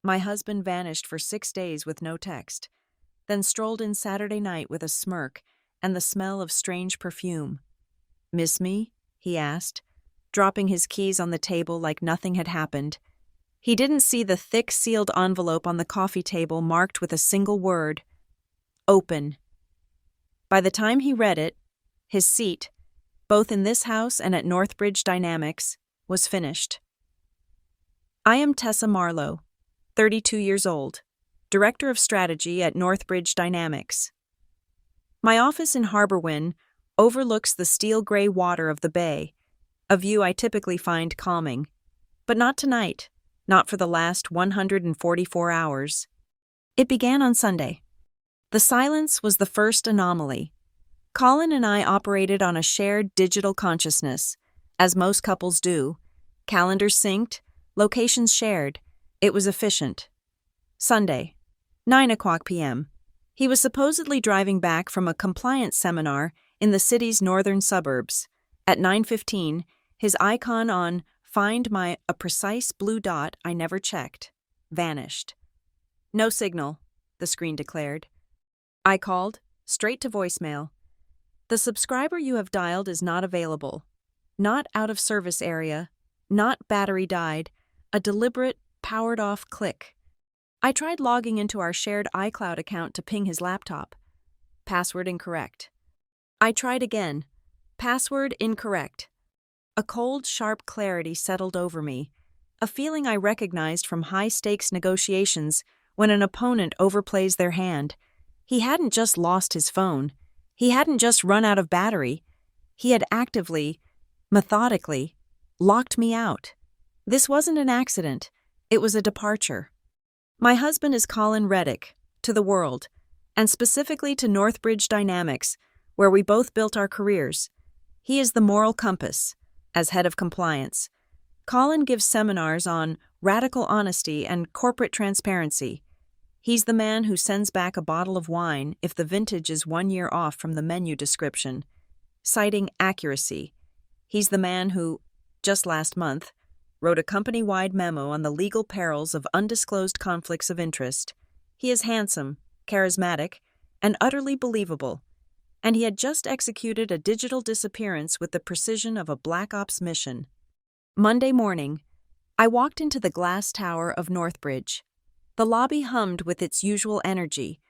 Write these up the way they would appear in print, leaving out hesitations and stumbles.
My husband vanished for 6 days with no text, then strolled in Saturday night with a smirk and the smell of strange perfume. "Miss me?" he asked, dropping his keys on the table like nothing had happened. He didn't see the thick sealed envelope on the coffee table marked with a single word: open. By the time he read it, his seat, both in this house and at Northbridge Dynamics, was finished. I am Tessa Marlowe, 32 years old, Director of Strategy at Northbridge Dynamics. My office in Harborwyn overlooks the steel-gray water of the bay, a view I typically find calming. But not tonight, not for the last 144 hours. It began on Sunday. The silence was the first anomaly. Colin and I operated on a shared digital consciousness, as most couples do. Calendars synced, locations shared. It was efficient. Sunday, 9:00 p.m. He was supposedly driving back from a compliance seminar in the city's northern suburbs. At 9:15, his icon on Find My a precise blue dot I never checked vanished. "No signal," the screen declared. I called, straight to voicemail. "The subscriber you have dialed is not available. Not out of service area. Not battery died. A deliberate, powered-off click." I tried logging into our shared iCloud account to ping his laptop. Password incorrect. I tried again. Password incorrect. A cold, sharp clarity settled over me, a feeling I recognized from high-stakes negotiations when an opponent overplays their hand. He hadn't just lost his phone. He hadn't just run out of battery. He had actively, methodically, locked me out. This wasn't an accident. It was a departure. My husband is Colin Reddick, to the world, and specifically to Northbridge Dynamics, where we both built our careers. He is the moral compass. As head of compliance, Colin gives seminars on radical honesty and corporate transparency. He's the man who sends back a bottle of wine if the vintage is 1 year off from the menu description, citing accuracy. He's the man who, just last month, wrote a company-wide memo on the legal perils of undisclosed conflicts of interest. He is handsome, charismatic, and utterly believable. And he had just executed a digital disappearance with the precision of a Black Ops mission. Monday morning, I walked into the glass tower of Northbridge. The lobby hummed with its usual energy.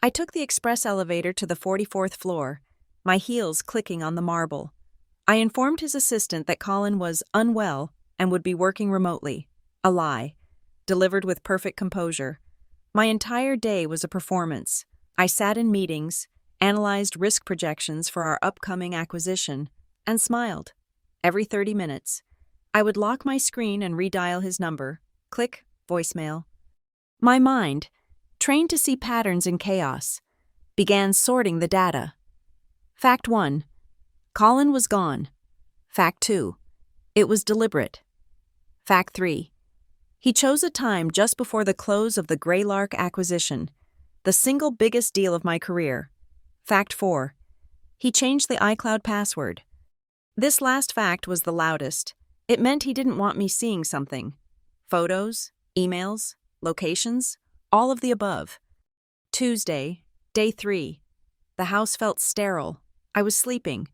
I took the express elevator to the 44th floor, my heels clicking on the marble. I informed his assistant that Colin was unwell and would be working remotely. A lie, delivered with perfect composure. My entire day was a performance. I sat in meetings, analyzed risk projections for our upcoming acquisition, and smiled. Every 30 minutes, I would lock my screen and redial his number. Click, voicemail. My mind, trained to see patterns in chaos, began sorting the data. Fact 1. Colin was gone. Fact 2. It was deliberate. Fact 3. He chose a time just before the close of the Greylark acquisition, the single biggest deal of my career. Fact 4. He changed the iCloud password. This last fact was the loudest. It meant he didn't want me seeing something. Photos, emails, locations, all of the above. Tuesday, day 3. The house felt sterile. I was sleeping,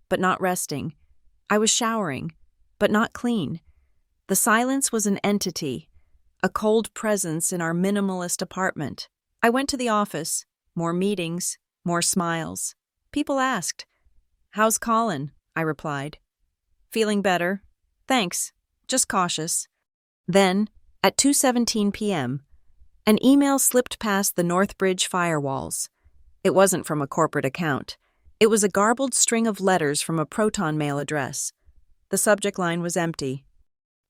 but not resting. I was showering, but not clean. The silence was an entity, a cold presence in our minimalist apartment. I went to the office, more meetings, more smiles. People asked, "How's Colin?" I replied. "Feeling better. Thanks. Just cautious." Then, at 2:17 p.m., an email slipped past the Northbridge firewalls. It wasn't from a corporate account. It was a garbled string of letters from a Proton Mail address. The subject line was empty.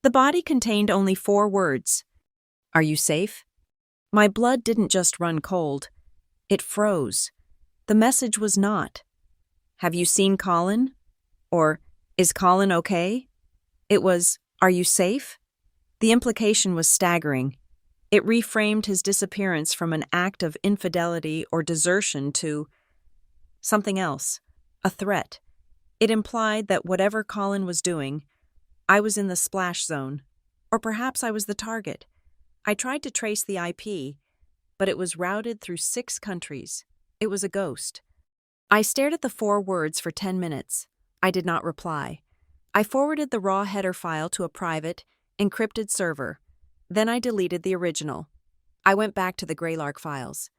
The body contained only 4 words. "Are you safe?" My blood didn't just run cold. It froze. The message was not, "Have you seen Colin?" or "Is Colin okay?" It was, "Are you safe?" The implication was staggering. It reframed his disappearance from an act of infidelity or desertion to something else, a threat. It implied that whatever Colin was doing, I was in the splash zone, or perhaps I was the target. I tried to trace the IP, but it was routed through 6 countries. It was a ghost. I stared at the 4 words for 10 minutes. I did not reply. I forwarded the raw header file to a private, encrypted server. Then I deleted the original. I went back to the Greylark files.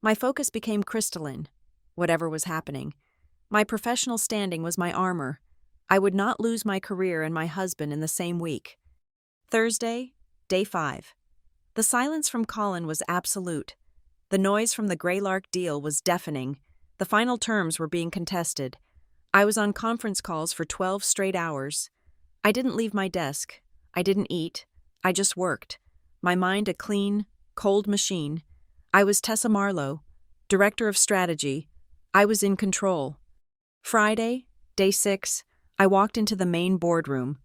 My focus became crystalline. Whatever was happening, my professional standing was my armor. I would not lose my career and my husband in the same week. Thursday, day 5. The silence from Colin was absolute. The noise from the Greylark deal was deafening. The final terms were being contested. I was on conference calls for 12 straight hours. I didn't leave my desk. I didn't eat. I just worked. My mind a clean, cold machine. I was Tessa Marlowe, director of strategy. I was in control. Friday, day 6, I walked into the main boardroom.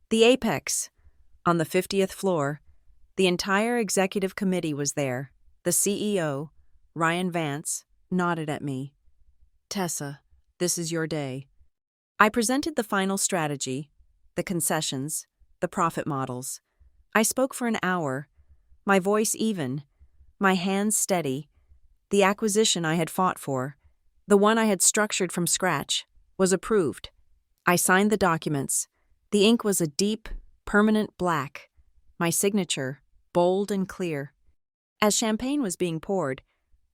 The apex. On the 50th floor, the entire executive committee was there. The CEO, Ryan Vance, nodded at me. Tessa, this is your day. I presented the final strategy, the concessions, the profit models. I spoke for an hour, my voice even, my hands steady. The acquisition I had fought for, the one I had structured from scratch, was approved. I signed the documents. The ink was a deep, permanent black. My signature, bold and clear. As champagne was being poured,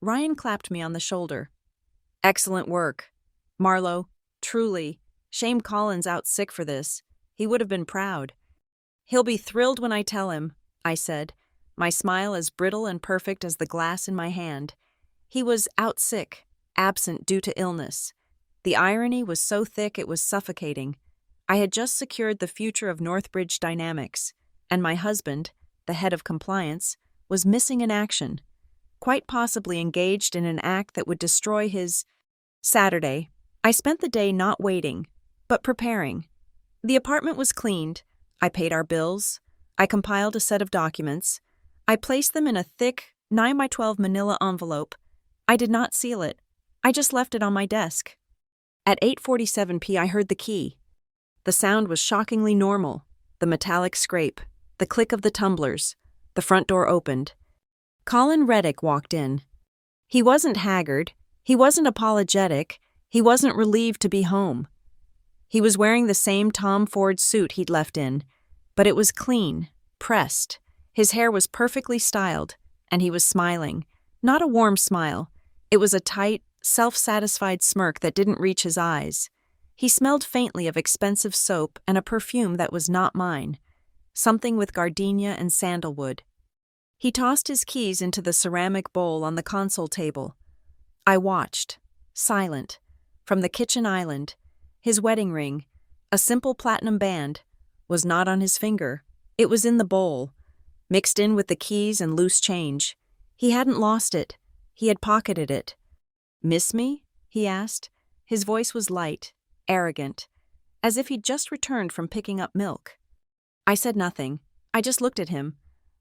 Ryan clapped me on the shoulder. Excellent work. Marlowe, truly, shame Colin's out sick for this. He would have been proud. He'll be thrilled when I tell him, I said, my smile as brittle and perfect as the glass in my hand. He was out sick, absent due to illness. The irony was so thick it was suffocating. I had just secured the future of Northbridge Dynamics, and my husband, the head of compliance, was missing in action, quite possibly engaged in an act that would destroy his... Saturday, I spent the day not waiting, but preparing. The apartment was cleaned. I paid our bills. I compiled a set of documents. I placed them in a thick 9x12 manila envelope. I did not seal it. I just left it on my desk. At 8:47 p. I heard the key. The sound was shockingly normal. The metallic scrape, the click of the tumblers. The front door opened. Colin Reddick walked in. He wasn't haggard. He wasn't apologetic. He wasn't relieved to be home. He was wearing the same Tom Ford suit he'd left in, but it was clean, pressed. His hair was perfectly styled, and he was smiling. Not a warm smile. It was a tight, self-satisfied smirk that didn't reach his eyes. He smelled faintly of expensive soap and a perfume that was not mine, something with gardenia and sandalwood. He tossed his keys into the ceramic bowl on the console table. I watched, silent, from the kitchen island. His wedding ring, a simple platinum band, was not on his finger. It was in the bowl, mixed in with the keys and loose change. He hadn't lost it. He had pocketed it. "Miss me?" he asked. His voice was light, arrogant, as if he'd just returned from picking up milk. I said nothing. I just looked at him.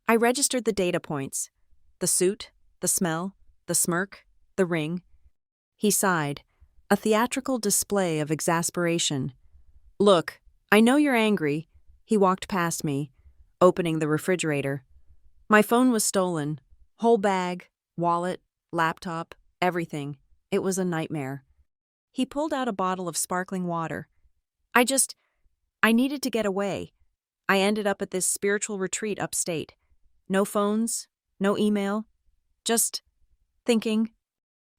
I registered the data points. The suit, the smell, the smirk, the ring. He sighed, a theatrical display of exasperation. "Look, I know you're angry." He walked past me, opening the refrigerator. My phone was stolen. Whole bag, wallet, laptop, everything. It was a nightmare. He pulled out a bottle of sparkling water. I needed to get away. I ended up at this spiritual retreat upstate. No phones, no email, just thinking.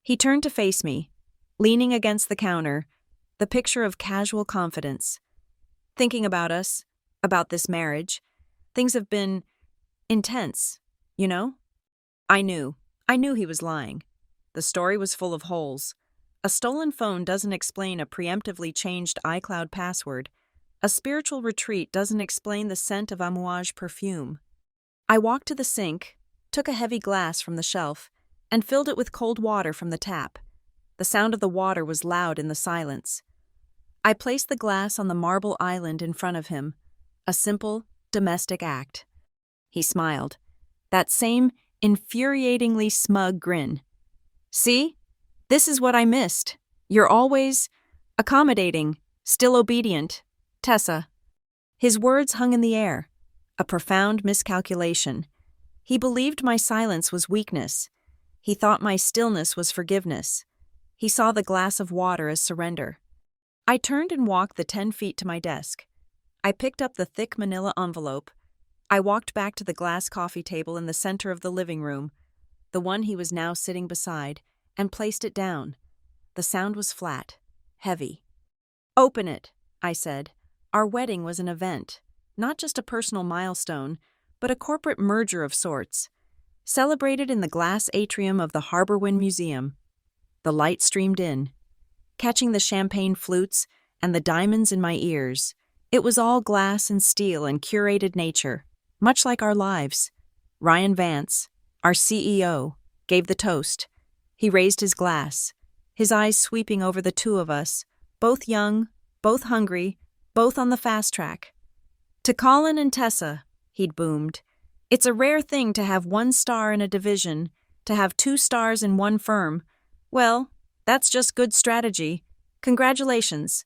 He turned to face me, leaning against the counter, the picture of casual confidence. Thinking about us, about this marriage. Things have been intense, you know? I knew he was lying. The story was full of holes. A stolen phone doesn't explain a preemptively changed iCloud password. A spiritual retreat doesn't explain the scent of amouage perfume. I walked to the sink, took a heavy glass from the shelf, and filled it with cold water from the tap. The sound of the water was loud in the silence. I placed the glass on the marble island in front of him, a simple, domestic act. He smiled, that same infuriatingly smug grin. "See? This is what I missed. You're always accommodating, still obedient. Tessa." His words hung in the air, a profound miscalculation. He believed my silence was weakness. He thought my stillness was forgiveness. He saw the glass of water as surrender. I turned and walked the 10 feet to my desk. I picked up the thick manila envelope. I walked back to the glass coffee table in the center of the living room, the one he was now sitting beside, and placed it down. The sound was flat, heavy. "Open it," I said. Our wedding was an event, not just a personal milestone, but a corporate merger of sorts, celebrated in the glass atrium of the Harborwind Museum. The light streamed in, catching the champagne flutes and the diamonds in my ears. It was all glass and steel and curated nature, much like our lives. Ryan Vance, our CEO, gave the toast. He raised his glass, his eyes sweeping over the two of us, both young, both hungry, both on the fast track. "To Colin and Tessa," he'd boomed. "It's a rare thing to have 1 star in a division, to have 2 stars in one firm. Well, that's just good strategy. Congratulations."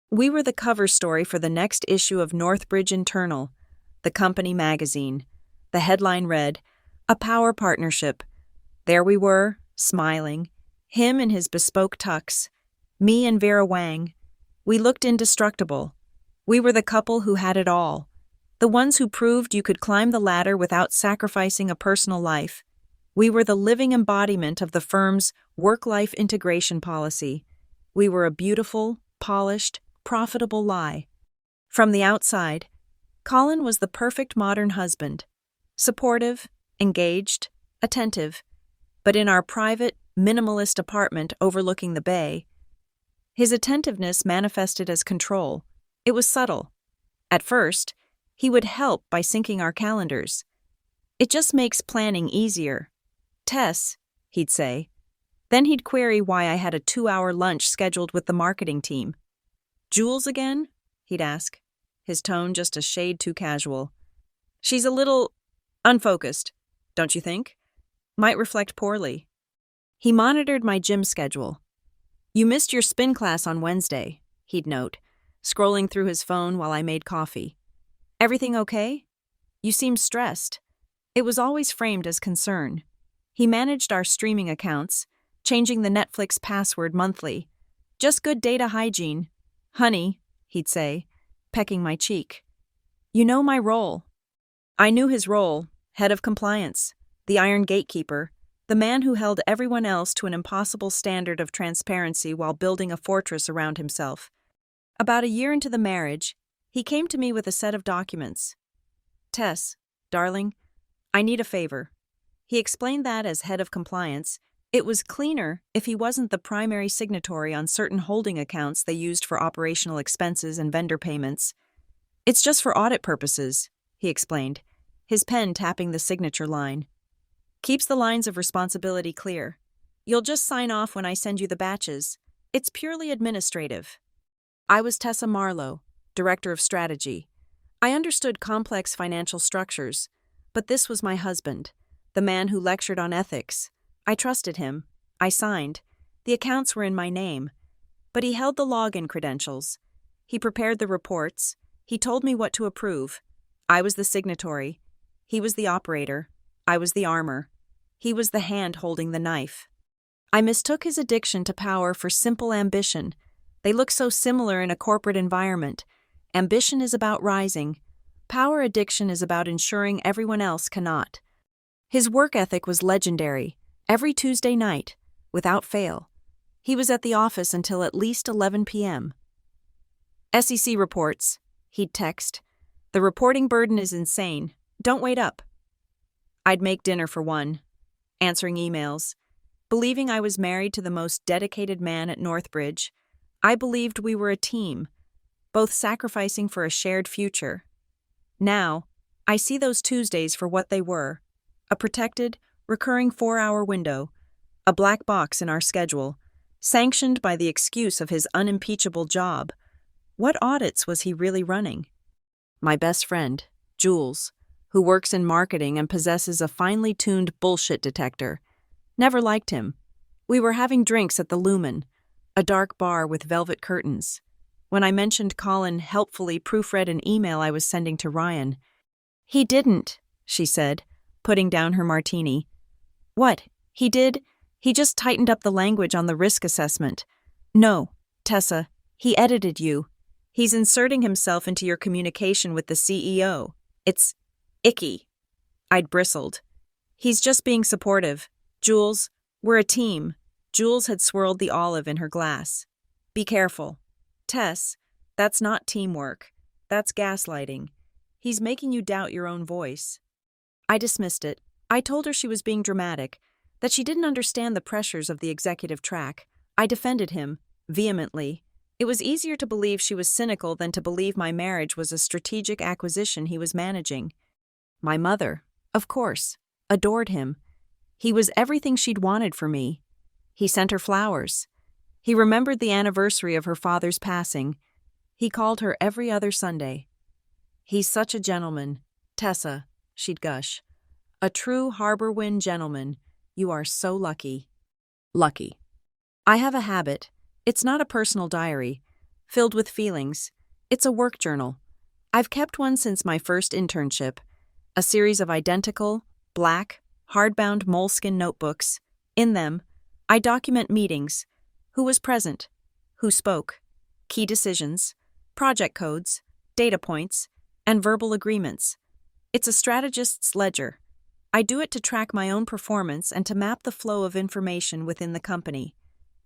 We were the cover story for the next issue of Northbridge Internal, the company magazine. The headline read, "A Power Partnership." There we were, smiling, him in his bespoke tux, me and Vera Wang. We looked indestructible. We were the couple who had it all, the ones who proved you could climb the ladder without sacrificing a personal life. We were the living embodiment of the firm's work-life integration policy. We were a beautiful, polished, profitable lie. From the outside, Colin was the perfect modern husband, supportive, engaged, attentive. But in our private, minimalist apartment overlooking the bay, his attentiveness manifested as control. It was subtle. At first, he would help by syncing our calendars. "It just makes planning easier. Tess," he'd say. Then he'd query why I had a 2-hour lunch scheduled with the marketing team. "Jules again?" he'd ask, his tone just a shade too casual. "She's a little unfocused, don't you think? Might reflect poorly." He monitored my gym schedule. "You missed your spin class on Wednesday," he'd note, scrolling through his phone while I made coffee. "Everything okay? You seem stressed." It was always framed as concern. He managed our streaming accounts, changing the Netflix password monthly. "Just good data hygiene. Honey," he'd say, pecking my cheek. "You know my role." I knew his role, head of compliance, the iron gatekeeper, the man who held everyone else to an impossible standard of transparency while building a fortress around himself. About a year into the marriage, he came to me with a set of documents. "Tess, darling, I need a favor." He explained that as head of compliance, it was cleaner if he wasn't the primary signatory on certain holding accounts they used for operational expenses and vendor payments. "It's just for audit purposes," he explained, his pen tapping the signature line. "Keeps the lines of responsibility clear. You'll just sign off when I send you the batches. It's purely administrative." I was Tessa Marlowe, Director of Strategy. I understood complex financial structures, but this was my husband, the man who lectured on ethics. I trusted him. I signed. The accounts were in my name. But he held the login credentials. He prepared the reports. He told me what to approve. I was the signatory. He was the operator. I was the armor. He was the hand holding the knife. I mistook his addiction to power for simple ambition. They look so similar in a corporate environment. Ambition is about rising. Power addiction is about ensuring everyone else cannot. His work ethic was legendary. Every Tuesday night, without fail, he was at the office until at least 11 p.m. "SEC reports," he'd text. "The reporting burden is insane. Don't wait up." I'd make dinner for one, answering emails. Believing I was married to the most dedicated man at Northbridge, I believed we were a team, both sacrificing for a shared future. Now, I see those Tuesdays for what they were: a protected, recurring 4-hour window, a black box in our schedule, sanctioned by the excuse of his unimpeachable job. What audits was he really running? My best friend, Jules, who works in marketing and possesses a finely tuned bullshit detector, never liked him. We were having drinks at the Lumen, a dark bar with velvet curtains. When I mentioned Colin helpfully proofread an email I was sending to Ryan. "He didn't," she said, putting down her martini. What? He did? He just tightened up the language on the risk assessment. No, Tessa, he edited you. He's inserting himself into your communication with the CEO. It's icky. I'd bristled. He's just being supportive. Jules, we're a team. Jules had swirled the olive in her glass. Be careful. Tess, that's not teamwork. That's gaslighting. He's making you doubt your own voice. I dismissed it. I told her she was being dramatic, that she didn't understand the pressures of the executive track. I defended him, vehemently. It was easier to believe she was cynical than to believe my marriage was a strategic acquisition he was managing. My mother, of course, adored him. He was everything she'd wanted for me. He sent her flowers. He remembered the anniversary of her father's passing. He called her every other Sunday. He's such a gentleman. Tessa, she'd gush. A true Harbor Wind gentleman. You are so lucky. Lucky. I have a habit. It's not a personal diary, filled with feelings. It's a work journal. I've kept one since my first internship. A series of identical, black, hardbound moleskin notebooks. In them, I document meetings, who was present, who spoke, key decisions, project codes, data points, and verbal agreements. It's a strategist's ledger. I do it to track my own performance and to map the flow of information within the company.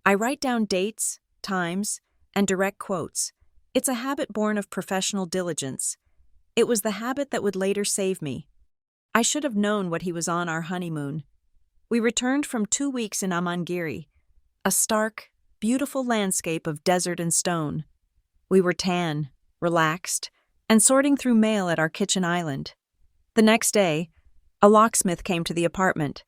I write down dates, times, and direct quotes. It's a habit born of professional diligence. It was the habit that would later save me. I should have known what he was on our honeymoon. We returned from 2 weeks in Amangiri, a stark, beautiful landscape of desert and stone. We were tan, relaxed, and sorting through mail at our kitchen island. The next day, a locksmith came to the apartment.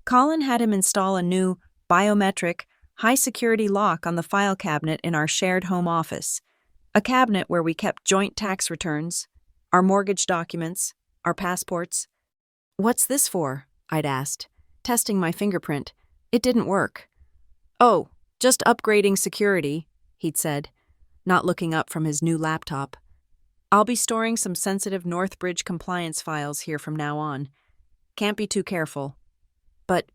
Colin had him install a new, biometric, high-security lock on the file cabinet in our shared home office, a cabinet where we kept joint tax returns, our mortgage documents, our passports. What's this for? I'd asked, testing my fingerprint. It didn't work. Oh, just upgrading security, he'd said, not looking up from his new laptop. I'll be storing some sensitive Northbridge compliance files here from now on. Can't be too careful. But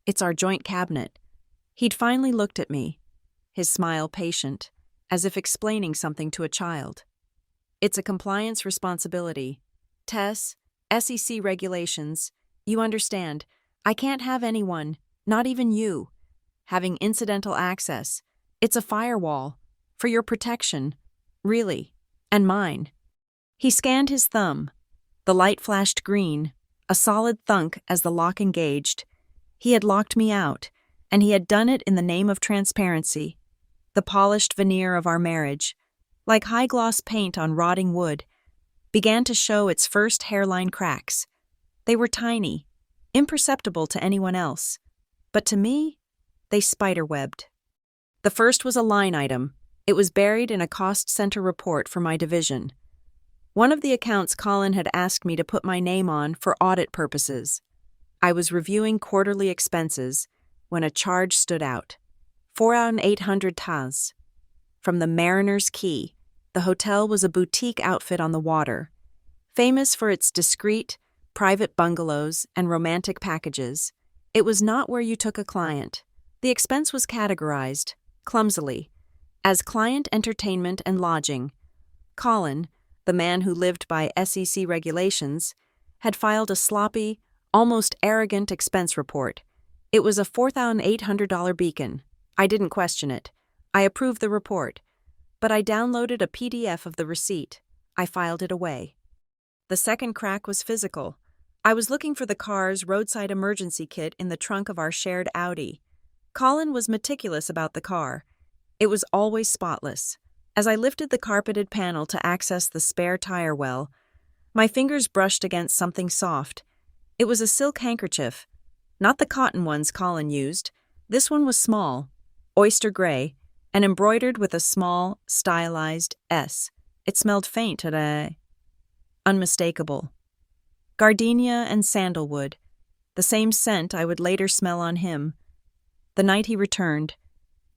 it's our joint cabinet. He'd finally looked at me, his smile patient, as if explaining something to a child. It's a compliance responsibility. Tess, SEC regulations, you understand, I can't have anyone, not even you, having incidental access. It's a firewall, for your protection, really, and mine. He scanned his thumb. The light flashed green, a solid thunk as the lock engaged. He had locked me out, and he had done it in the name of transparency, the polished veneer of our marriage, like high-gloss paint on rotting wood, began to show its first hairline cracks. They were tiny, imperceptible to anyone else, but to me, they spiderwebbed. The first was a line item. It was buried in a cost center report for my division. One of the accounts Colin had asked me to put my name on for audit purposes. I was reviewing quarterly expenses when a charge stood out. 4,800 tas. From the Mariner's Quay, the hotel was a boutique outfit on the water, famous for its discreet, private bungalows and romantic packages. It was not where you took a client. The expense was categorized, clumsily, as client entertainment and lodging. Colin, the man who lived by SEC regulations, had filed a sloppy, almost arrogant expense report. It was a $4,800 beacon. I didn't question it. I approved the report, but I downloaded a PDF of the receipt. I filed it away. The second crack was physical. I was looking for the car's roadside emergency kit in the trunk of our shared Audi. Colin was meticulous about the car. It was always spotless. As I lifted the carpeted panel to access the spare tire well, my fingers brushed against something soft. It was a silk handkerchief. Not the cotton ones Colin used. This one was small, oyster gray, and embroidered with a small, stylized S. It smelled faint unmistakable. Gardenia and sandalwood, the same scent I would later smell on him. The night he returned,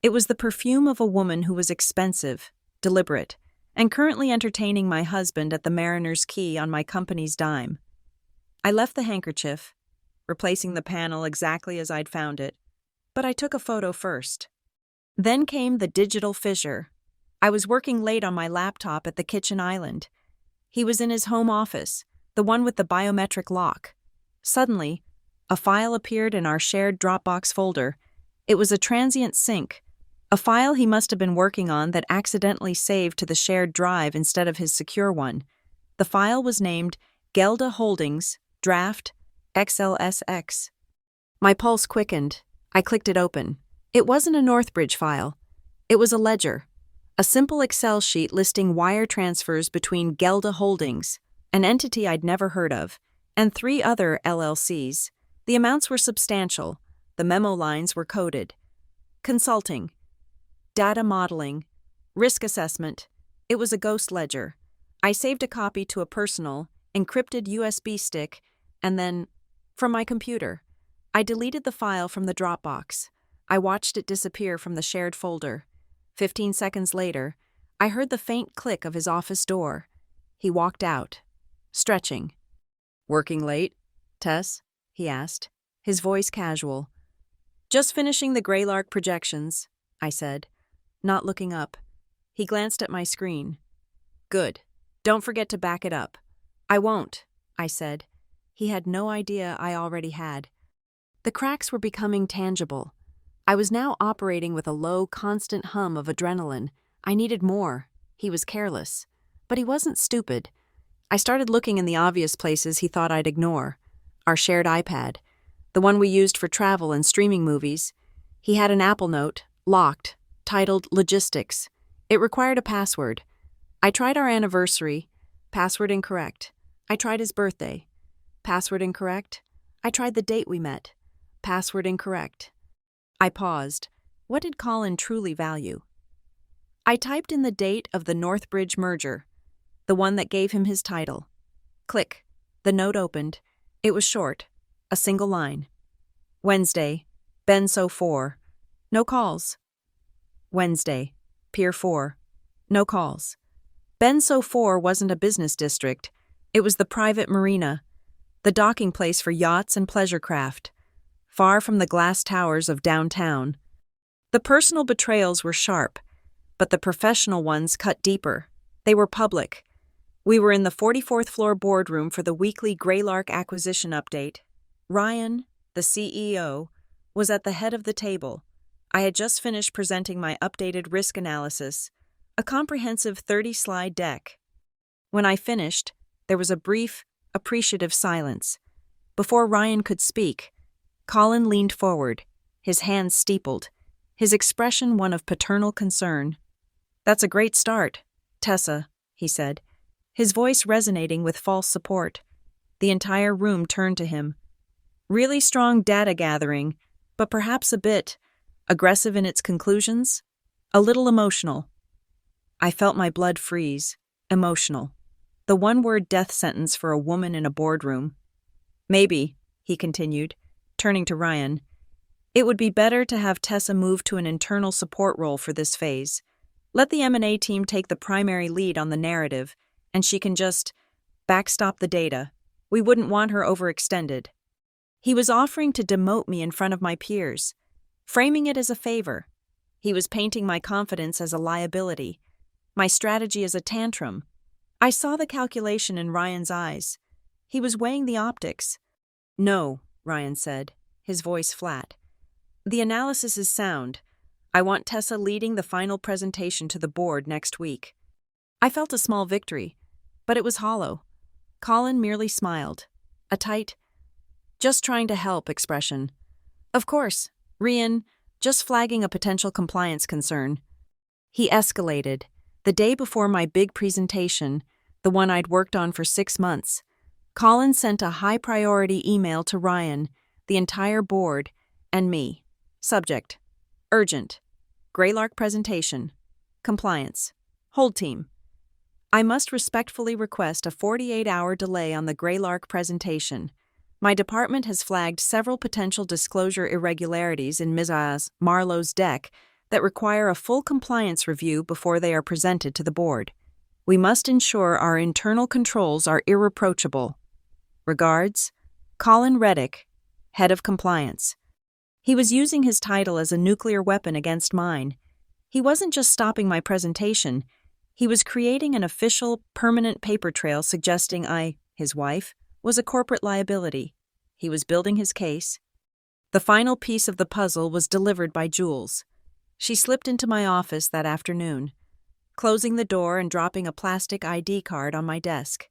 it was the perfume of a woman who was expensive, deliberate, and currently entertaining my husband at the Mariner's Quay on my company's dime. I left the handkerchief, replacing the panel exactly as I'd found it. But I took a photo first. Then came the digital fissure. I was working late on my laptop at the kitchen island. He was in his home office, the one with the biometric lock. Suddenly, a file appeared in our shared Dropbox folder. It was a transient sync, a file he must have been working on that accidentally saved to the shared drive instead of his secure one. The file was named Gelda Holdings, Draft, XLSX. My pulse quickened. I clicked it open. It wasn't a Northbridge file. It was a ledger, a simple Excel sheet listing wire transfers between Gelda Holdings, an entity I'd never heard of, and 3 other LLCs. The amounts were substantial. The memo lines were coded. Consulting, data modeling, risk assessment. It was a ghost ledger. I saved a copy to a personal, encrypted USB stick, and then, from my computer, I deleted the file from the Dropbox. I watched it disappear from the shared folder. 15 seconds later, I heard the faint click of his office door. He walked out, stretching. "Working late, Tess?" he asked, his voice casual. "Just finishing the Greylark projections," I said, not looking up. He glanced at my screen. "Good. Don't forget to back it up." "I won't," I said. He had no idea I already had. The cracks were becoming tangible. I was now operating with a low, constant hum of adrenaline. I needed more. He was careless. But he wasn't stupid. I started looking in the obvious places he thought I'd ignore. Our shared iPad, the one we used for travel and streaming movies. He had an Apple Note, locked, titled Logistics. It required a password. I tried our anniversary. Password incorrect. I tried his birthday. Password incorrect. I tried the date we met. Password incorrect. I paused. What did Colin truly value? I typed in the date of the Northbridge merger, the one that gave him his title. Click. The note opened. It was short, a single line. Wednesday, Benso 4. No calls. Wednesday, Pier 4. No calls. Benso 4 wasn't a business district. It was the private marina, the docking place for yachts and pleasure craft, far from the glass towers of downtown. The personal betrayals were sharp, but the professional ones cut deeper. They were public. We were in the 44th floor boardroom for the weekly Greylark acquisition update. Ryan, the CEO, was at the head of the table. I had just finished presenting my updated risk analysis, a comprehensive 30-slide deck. When I finished, there was a brief, appreciative silence. Before Ryan could speak, Colin leaned forward, his hands steepled, his expression one of paternal concern. "That's a great start, Tessa," he said, his voice resonating with false support. The entire room turned to him. "Really strong data gathering, but perhaps a bit aggressive in its conclusions, a little emotional." I felt my blood freeze. Emotional. The one-word death sentence for a woman in a boardroom. "Maybe," he continued, turning to Ryan, "it would be better to have Tessa move to an internal support role for this phase. Let the M&A team take the primary lead on the narrative, and she can just backstop the data. We wouldn't want her overextended." He was offering to demote me in front of my peers, framing it as a favor. He was painting my confidence as a liability, my strategy as a tantrum. I saw the calculation in Ryan's eyes. He was weighing the optics. "No," Ryan said, his voice flat. "The analysis is sound. I want Tessa leading the final presentation to the board next week." I felt a small victory, but it was hollow. Colin merely smiled, a tight, "just trying to help" expression. "Of course, Ryan, just flagging a potential compliance concern." He escalated. The day before my big presentation, the one I'd worked on for 6 months, Colin sent a high-priority email to Ryan, the entire board, and me. Subject: urgent. Greylark presentation. Compliance. Hold team. I must respectfully request a 48-hour delay on the Greylark presentation. My department has flagged several potential disclosure irregularities in Ms. Marlowe's deck that require a full compliance review before they are presented to the board. We must ensure our internal controls are irreproachable. Regards, Colin Reddick, head of compliance. He was using his title as a nuclear weapon against mine. He wasn't just stopping my presentation, he was creating an official, permanent paper trail suggesting I, his wife, was a corporate liability. He was building his case. The final piece of the puzzle was delivered by Jules. She slipped into my office that afternoon, closing the door and dropping a plastic ID card on my desk.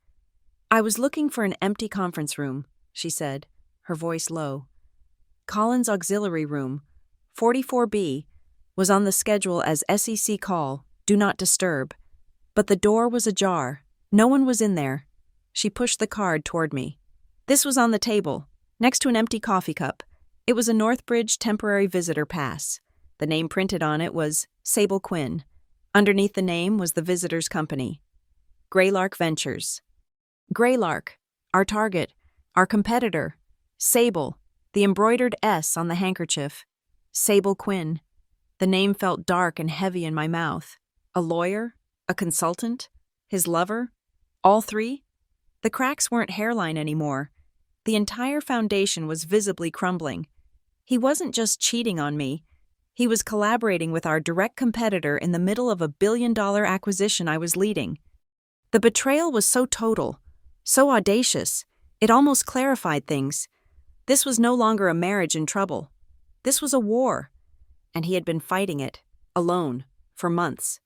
"I was looking for an empty conference room," she said, her voice low. Colin's auxiliary room, 44B, was on the schedule as SEC call, do not disturb. But the door was ajar. No one was in there. She pushed the card toward me. This was on the table, next to an empty coffee cup. It was a Northbridge temporary visitor pass. The name printed on it was Sable Quinn. Underneath the name was the visitor's company, Greylark Ventures. Greylark, our target, our competitor. Sable, the embroidered S on the handkerchief. Sable Quinn. The name felt dark and heavy in my mouth. A lawyer? A consultant? His lover? All three? The cracks weren't hairline anymore. The entire foundation was visibly crumbling. He wasn't just cheating on me. He was collaborating with our direct competitor in the middle of a billion-dollar acquisition I was leading. The betrayal was so total, so audacious, it almost clarified things. This was no longer a marriage in trouble. This was a war, and he had been fighting it, alone, for months.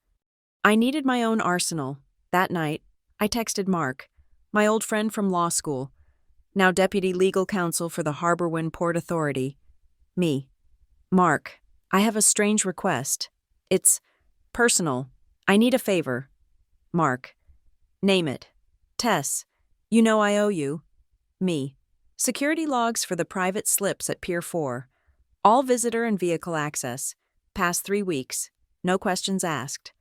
I needed my own arsenal. That night, I texted Mark, my old friend from law school, now deputy legal counsel for the Harborwind Port Authority. Me. "Mark, I have a strange request. It's personal. I need a favor." Mark. "Name it." "Tess, you know I owe you." Me. "Security logs for the private slips at Pier 4. All visitor and vehicle access. Past 3 weeks. No questions asked."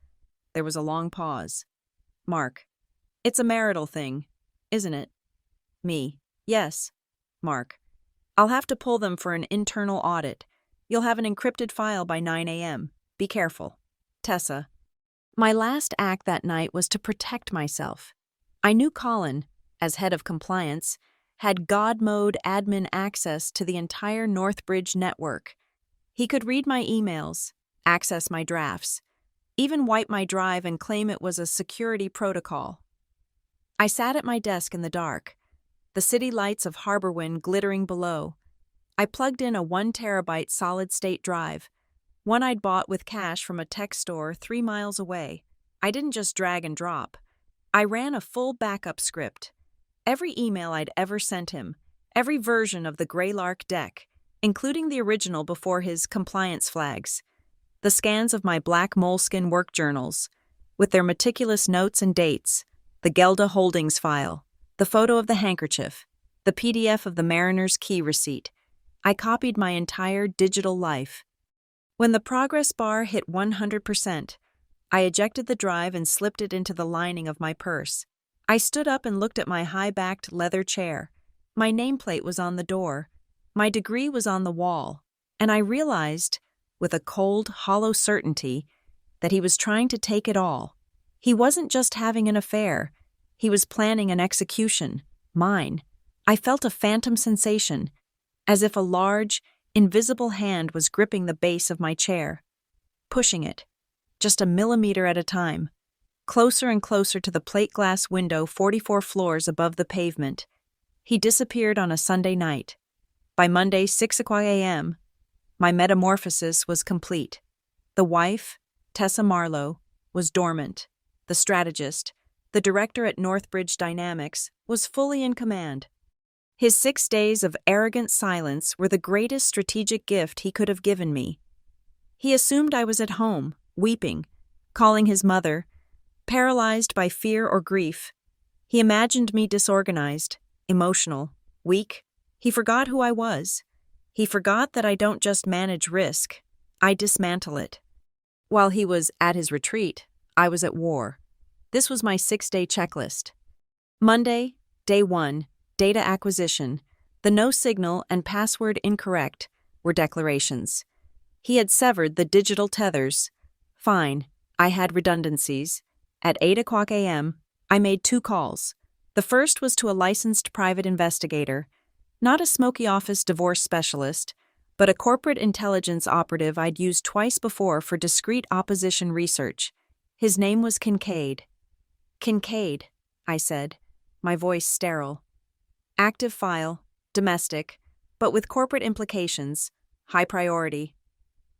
There was a long pause. Mark. "It's a marital thing, isn't it?" Me. "Yes." Mark. "I'll have to pull them for an internal audit. You'll have an encrypted file by 9 a.m. Be careful. Tessa." My last act that night was to protect myself. I knew Colin, as head of compliance, had God mode admin access to the entire Northbridge network. He could read my emails, access my drafts, even wipe my drive and claim it was a security protocol. I sat at my desk in the dark, the city lights of Harborwind glittering below. I plugged in a 1 terabyte solid-state drive, one I'd bought with cash from a tech store 3 miles away. I didn't just drag and drop. I ran a full backup script. Every email I'd ever sent him, every version of the Greylark deck, including the original before his compliance flags. The scans of my black moleskin work journals, with their meticulous notes and dates, the Gelda Holdings file, the photo of the handkerchief, the PDF of the Mariner's key receipt. I copied my entire digital life. When the progress bar hit 100%, I ejected the drive and slipped it into the lining of my purse. I stood up and looked at my high-backed leather chair. My nameplate was on the door. My degree was on the wall. And I realized, with a cold, hollow certainty, that he was trying to take it all. He wasn't just having an affair. He was planning an execution. Mine. I felt a phantom sensation, as if a large, invisible hand was gripping the base of my chair, pushing it, just a millimeter at a time, closer and closer to the plate glass window 44 floors above the pavement. He disappeared on a Sunday night. By Monday, 6 o'clock a.m., my metamorphosis was complete. The wife, Tessa Marlowe, was dormant. The strategist, the director at Northbridge Dynamics, was fully in command. His 6 days of arrogant silence were the greatest strategic gift he could have given me. He assumed I was at home, weeping, calling his mother, paralyzed by fear or grief. He imagined me disorganized, emotional, weak. He forgot who I was. He forgot that I don't just manage risk, I dismantle it. While he was at his retreat, I was at war. This was my 6-day checklist. Monday, day 1, data acquisition. The no signal and password incorrect were declarations. He had severed the digital tethers. Fine, I had redundancies. At 8 o'clock a.m., I made 2 calls. The first was to a licensed private investigator. Not a smoky office divorce specialist, but a corporate intelligence operative I'd used twice before for discreet opposition research. His name was Kincaid. Kincaid, I said, my voice sterile. Active file, domestic, but with corporate implications, high priority.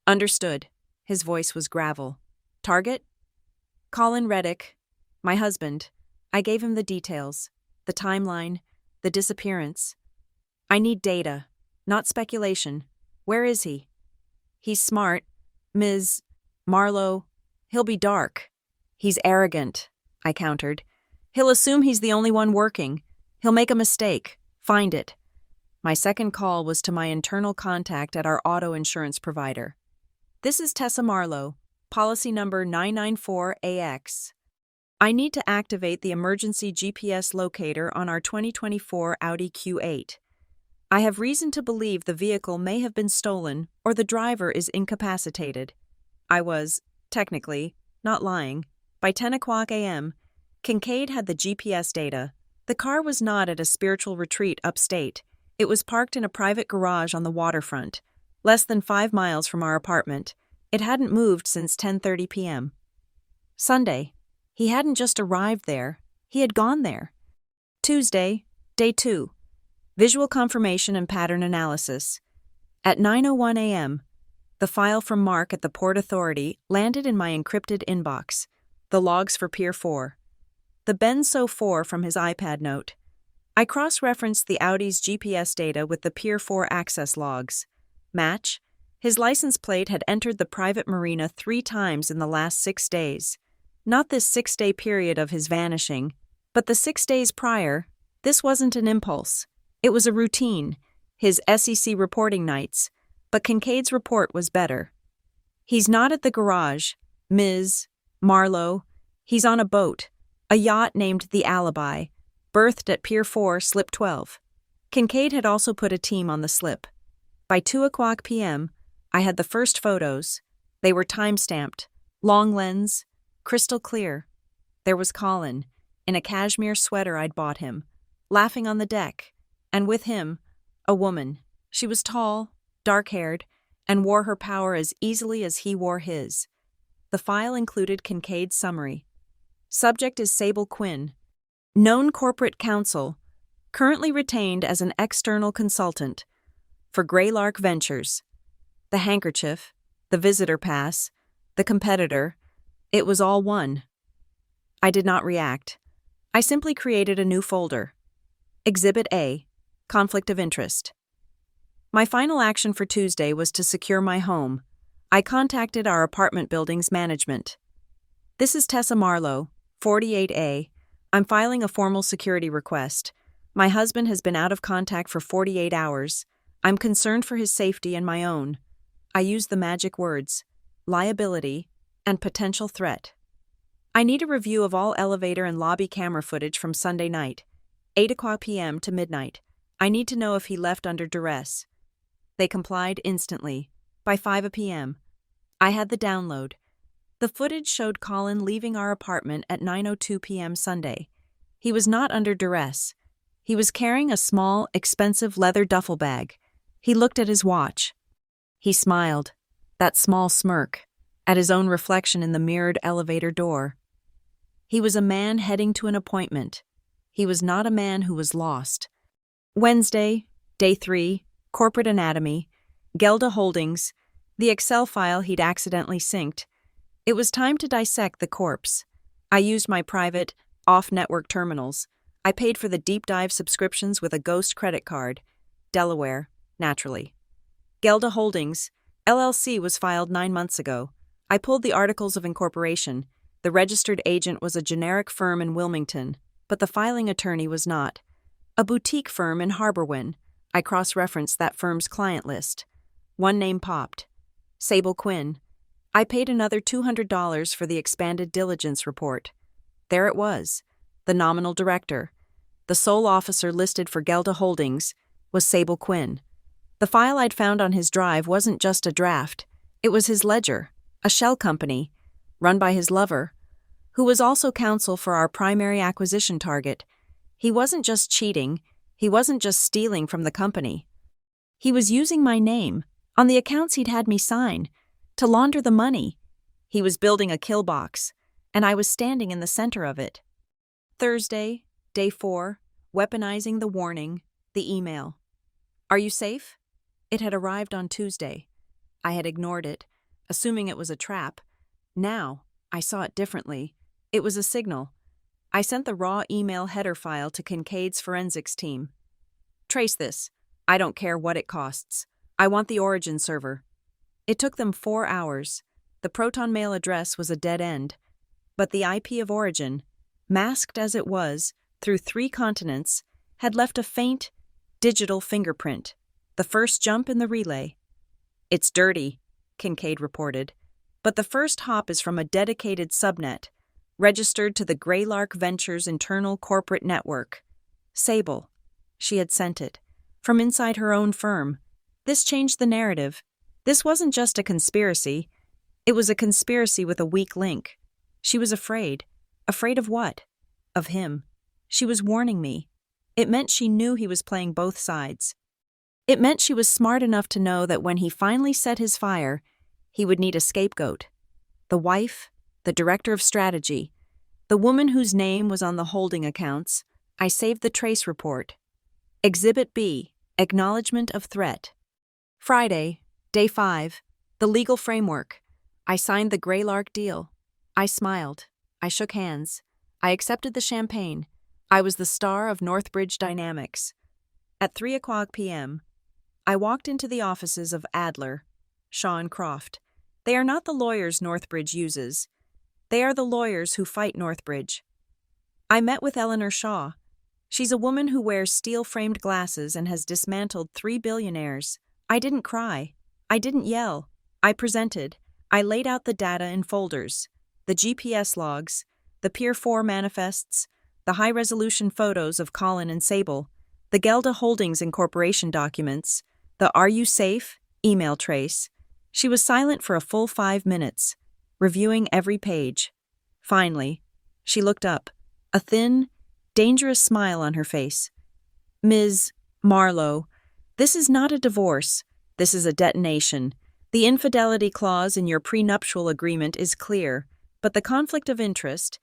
Understood. His voice was gravel. Target? Colin Reddick, my husband. I gave him the details, the timeline, the disappearance. I need data, not speculation. Where is he? He's smart, Ms. Marlowe. He'll be dark. He's arrogant, I countered. He'll assume he's the only one working. He'll make a mistake. Find it. My second call was to my internal contact at our auto insurance provider. This is Tessa Marlowe, policy number 994AX. I need to activate the emergency GPS locator on our 2024 Audi Q8. I have reason to believe the vehicle may have been stolen or the driver is incapacitated. I was, technically, not lying. By 10 o'clock a.m., Kincaid had the GPS data. The car was not at a spiritual retreat upstate. It was parked in a private garage on the waterfront, less than 5 miles from our apartment. It hadn't moved since 10:30 p.m. Sunday. He hadn't just arrived there. He had gone there. Tuesday, day 2. Visual confirmation and pattern analysis. At 9:01 a.m., the file from Mark at the Port Authority landed in my encrypted inbox, the logs for Pier 4. The Benzo 4 from his iPad note. I cross-referenced the Audi's GPS data with the Pier 4 access logs. Match. His license plate had entered the private marina 3 times in the last 6 days. Not this 6-day period of his vanishing, but the 6 days prior. This wasn't an impulse. It was a routine, his SEC reporting nights, but Kincaid's report was better. He's not at the garage, Ms. Marlowe. He's on a boat, a yacht named the Alibi, berthed at Pier 4, Slip 12. Kincaid had also put a team on the slip. By 2 o'clock p.m., I had the first photos. They were time-stamped, long lens, crystal clear. There was Colin, in a cashmere sweater I'd bought him, laughing on the deck, and with him, a woman. She was tall, dark-haired, and wore her power as easily as he wore his. The file included Kincaid's summary. Subject is Sable Quinn, known corporate counsel, currently retained as an external consultant for Greylark Ventures. The handkerchief, the visitor pass, the competitor, it was all one. I did not react. I simply created a new folder. Exhibit A, Conflict of Interest. My final action for Tuesday was to secure my home. I contacted our apartment building's management. This is Tessa Marlowe, 48A. I'm filing a formal security request. My husband has been out of contact for 48 hours. I'm concerned for his safety and my own. I used the magic words, liability, and potential threat. I need a review of all elevator and lobby camera footage from Sunday night, 8 o'clock p.m. to midnight. I need to know if he left under duress. They complied instantly. By 5 p.m., I had the download. The footage showed Colin leaving our apartment at 9:02 p.m. Sunday. He was not under duress. He was carrying a small, expensive leather duffel bag. He looked at his watch. He smiled, that small smirk, at his own reflection in the mirrored elevator door. He was a man heading to an appointment. He was not a man who was lost. Wednesday, day 3, corporate anatomy, Gelda Holdings, the Excel file he'd accidentally synced. It was time to dissect the corpse. I used my private, off-network terminals. I paid for the deep dive subscriptions with a ghost credit card. Delaware, naturally. Gelda Holdings, LLC was filed 9 months ago. I pulled the articles of incorporation. The registered agent was a generic firm in Wilmington, but the filing attorney was not. A boutique firm in Harborwin. I cross-referenced that firm's client list. One name popped. Sable Quinn. I paid another $200 for the expanded diligence report. There it was, the nominal director. The sole officer listed for Gelda Holdings was Sable Quinn. The file I'd found on his drive wasn't just a draft. It was his ledger, a shell company, run by his lover, who was also counsel for our primary acquisition target. He wasn't just cheating, He wasn't just stealing from the company. He was using my name, on the accounts he'd had me sign, to launder the money. He was building a kill box, and I was standing in the center of it. Thursday, day 4, weaponizing the warning, the email. Are you safe? It had arrived on Tuesday. I had ignored it, assuming it was a trap. Now, I saw it differently. It was a signal. I sent the raw email header file to Kincaid's forensics team. Trace this. I don't care what it costs. I want the origin server. It took them 4 hours. The Proton Mail address was a dead end. But the IP of origin, masked as it was, through 3 continents, had left a faint, digital fingerprint, the first jump in the relay. It's dirty, Kincaid reported, but the first hop is from a dedicated subnet, registered to the Greylark Ventures internal corporate network. Sable. She had sent it. From inside her own firm. This changed the narrative. This wasn't just a conspiracy. It was a conspiracy with a weak link. She was afraid. Afraid of what? Of him. She was warning me. It meant she knew he was playing both sides. It meant she was smart enough to know that when he finally set his fire, he would need a scapegoat. The wife, the director of strategy, the woman whose name was on the holding accounts. I saved the trace report. Exhibit B, Acknowledgement of Threat. Friday, day 5, the legal framework. I signed the Greylark deal. I smiled. I shook hands. I accepted the champagne. I was the star of Northbridge Dynamics. At 3:00 p.m., I walked into the offices of Adler, Shaw and Croft. They are not the lawyers Northbridge uses. They are the lawyers who fight Northbridge. I met with Eleanor Shaw. She's a woman who wears steel-framed glasses and has dismantled 3 billionaires. I didn't cry. I didn't yell. I presented. I laid out the data in folders. The GPS logs, the Pier 4 manifests, the high-resolution photos of Colin and Sable, the Gelda Holdings Incorporation documents, the Are You Safe? Email trace. She was silent for a full 5 minutes, reviewing every page. Finally, she looked up, a thin, dangerous smile on her face. Ms. Marlowe, this is not a divorce. This is a detonation. The infidelity clause in your prenuptial agreement is clear, but the conflict of interest,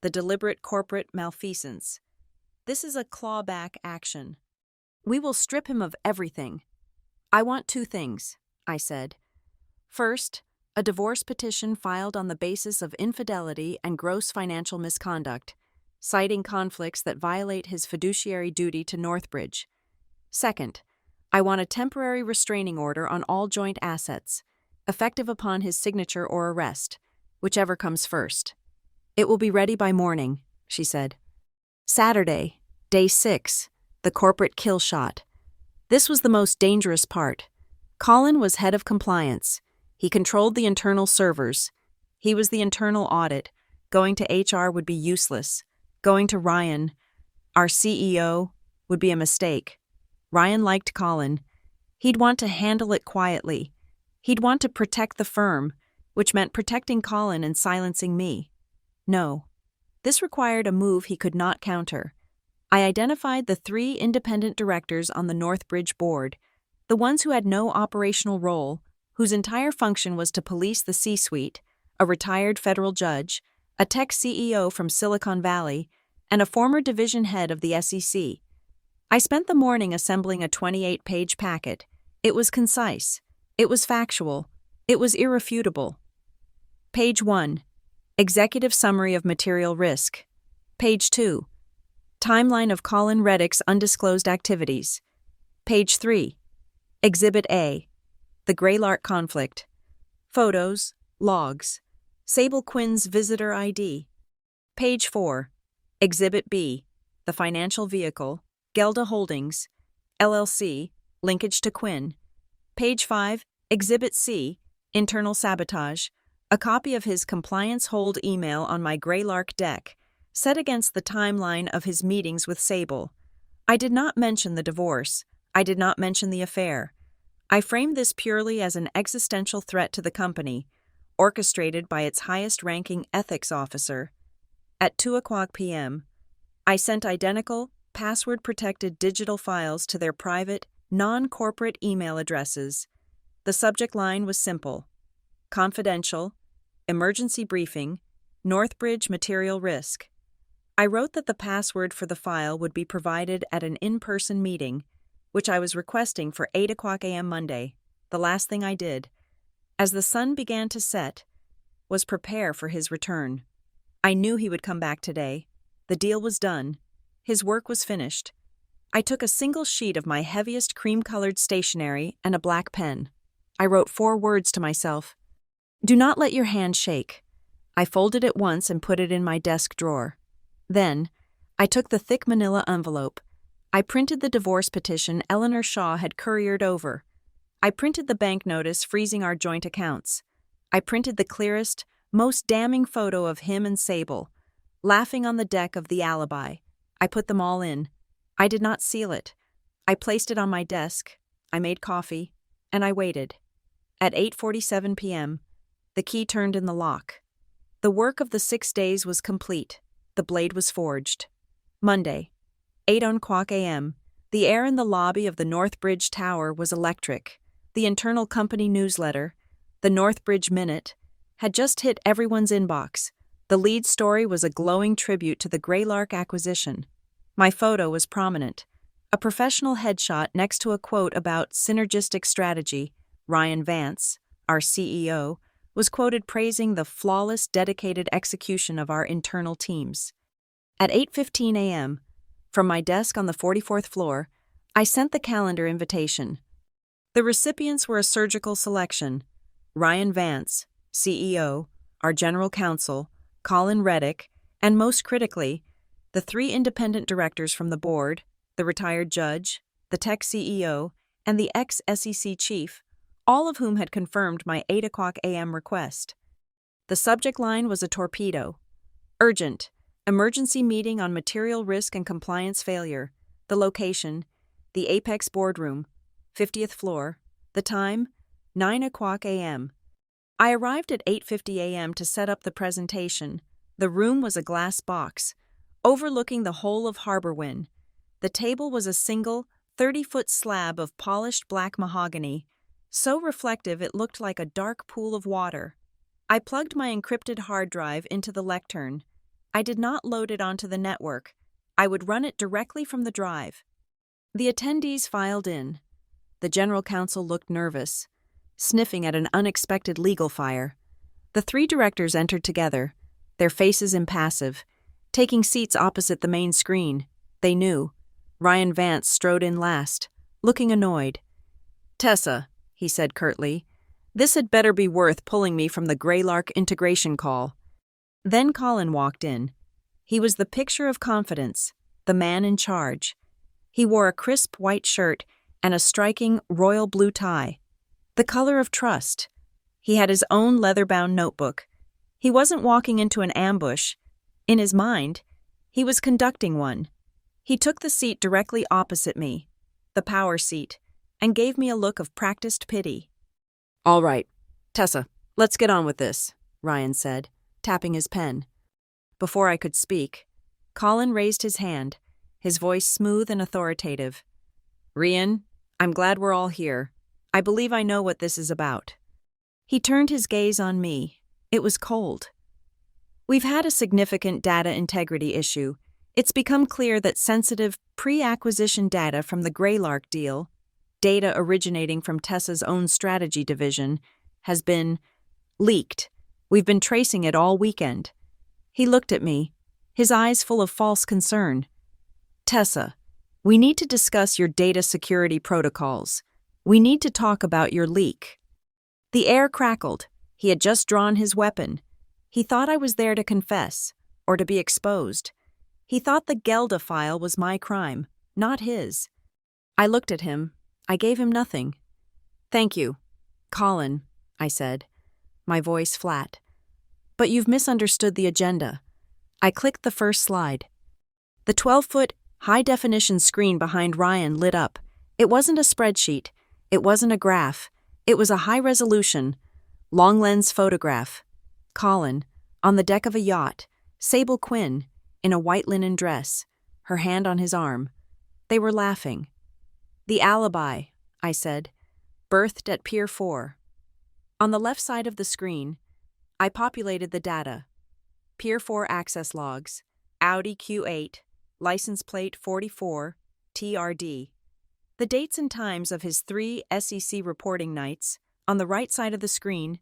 the deliberate corporate malfeasance, this is a clawback action. We will strip him of everything. I want 2 things, I said. First, a divorce petition filed on the basis of infidelity and gross financial misconduct, citing conflicts that violate his fiduciary duty to Northbridge. Second, I want a temporary restraining order on all joint assets, effective upon his signature or arrest, whichever comes first. It will be ready by morning, she said. Saturday, day 6, the corporate kill shot. This was the most dangerous part. Colin was head of compliance. He controlled the internal servers. He was the internal audit. Going to HR would be useless. Going to Ryan, our CEO, would be a mistake. Ryan liked Colin. He'd want to handle it quietly. He'd want to protect the firm, which meant protecting Colin and silencing me. No. This required a move he could not counter. I identified the 3 independent directors on the Northbridge board, the ones who had no operational role, whose entire function was to police the C-suite, a retired federal judge, a tech CEO from Silicon Valley, and a former division head of the SEC. I spent the morning assembling a 28-page packet. It was concise. It was factual. It was irrefutable. Page 1. Executive Summary of Material Risk. Page 2. Timeline of Colin Reddick's undisclosed activities. Page 3. Exhibit A. The Greylark Conflict. Photos, logs. Sable Quinn's visitor ID. Page 4. Exhibit B. The financial vehicle, Gelda Holdings, LLC, linkage to Quinn. Page 5. Exhibit C. Internal sabotage. A copy of his compliance hold email on my Greylark deck, set against the timeline of his meetings with Sable. I did not mention the divorce. I did not mention the affair. I framed this purely as an existential threat to the company, orchestrated by its highest-ranking ethics officer. At 2:00 p.m., I sent identical, password-protected digital files to their private, non-corporate email addresses. The subject line was simple: confidential, emergency briefing, Northbridge material risk. I wrote that the password for the file would be provided at an in-person meeting, which I was requesting for 8 o'clock a.m. Monday, the last thing I did, as the sun began to set, was prepare for his return. I knew he would come back today. The deal was done. His work was finished. I took a single sheet of my heaviest cream-colored stationery and a black pen. I wrote 4 words to myself. Do not let your hand shake. I folded it once and put it in my desk drawer. Then, I took the thick manila envelope. I printed the divorce petition Eleanor Shaw had couriered over. I printed the bank notice freezing our joint accounts. I printed the clearest, most damning photo of him and Sable, laughing on the deck of the Alibi. I put them all in. I did not seal it. I placed it on my desk. I made coffee, and I waited. At 8:47 p.m., the key turned in the lock. The work of the 6 days was complete. The blade was forged. Monday, 8 o'clock a.m., the air in the lobby of the Northbridge Tower was electric. The internal company newsletter, the Northbridge Minute, had just hit everyone's inbox. The lead story was a glowing tribute to the Greylark acquisition. My photo was prominent. A professional headshot next to a quote about synergistic strategy. Ryan Vance, our CEO, was quoted praising the flawless, dedicated execution of our internal teams. At 8:15 a.m., from my desk on the 44th floor, I sent the calendar invitation. The recipients were a surgical selection: Ryan Vance, CEO, our general counsel, Colin Reddick, and most critically, the 3 independent directors from the board, the retired judge, the tech CEO, and the ex-SEC chief, all of whom had confirmed my 8 o'clock a.m. request. The subject line was a torpedo. Urgent. Emergency meeting on material risk and compliance failure. The location: the Apex boardroom, 50th floor. The time: 9 o'clock a.m. I arrived at 8:50 a.m. to set up the presentation. The room was a glass box, overlooking the whole of Harborwyn. The table was a single, 30-foot slab of polished black mahogany, so reflective it looked like a dark pool of water. I plugged my encrypted hard drive into the lectern. I did not load it onto the network. I would run it directly from the drive. The attendees filed in. The general counsel looked nervous, sniffing at an unexpected legal fire. The 3 directors entered together, their faces impassive, taking seats opposite the main screen. They knew. Ryan Vance strode in last, looking annoyed. "Tessa," he said curtly, "this had better be worth pulling me from the Greylark integration call." Then Colin walked in. He was the picture of confidence, the man in charge. He wore a crisp white shirt and a striking royal blue tie, the color of trust. He had his own leather-bound notebook. He wasn't walking into an ambush. In his mind, he was conducting one. He took the seat directly opposite me, the power seat, and gave me a look of practiced pity. "All right, Tessa, let's get on with this," Ryan said, tapping his pen. Before I could speak, Colin raised his hand, his voice smooth and authoritative. "Ryan, I'm glad we're all here. I believe I know what this is about." He turned his gaze on me. It was cold. "We've had a significant data integrity issue. It's become clear that sensitive pre-acquisition data from the Greylark deal, data originating from Tessa's own strategy division, has been leaked. We've been tracing it all weekend." He looked at me, his eyes full of false concern. "Tessa, we need to discuss your data security protocols. We need to talk about your leak." The air crackled. He had just drawn his weapon. He thought I was there to confess, or to be exposed. He thought the Gelda file was my crime, not his. I looked at him. I gave him nothing. "Thank you, Colin," I said, my voice flat. "But you've misunderstood the agenda." I clicked the first slide. The 12-foot, high-definition screen behind Ryan lit up. It wasn't a spreadsheet. It wasn't a graph. It was a high-resolution, long-lens photograph. Colin, on the deck of a yacht, Sable Quinn, in a white linen dress, her hand on his arm. They were laughing. "The alibi," I said. "Birthed at Pier 4. On the left side of the screen, I populated the data. Pier 4 access logs, Audi Q8, license plate 44, TRD. The dates and times of his 3 SEC reporting nights. On the right side of the screen,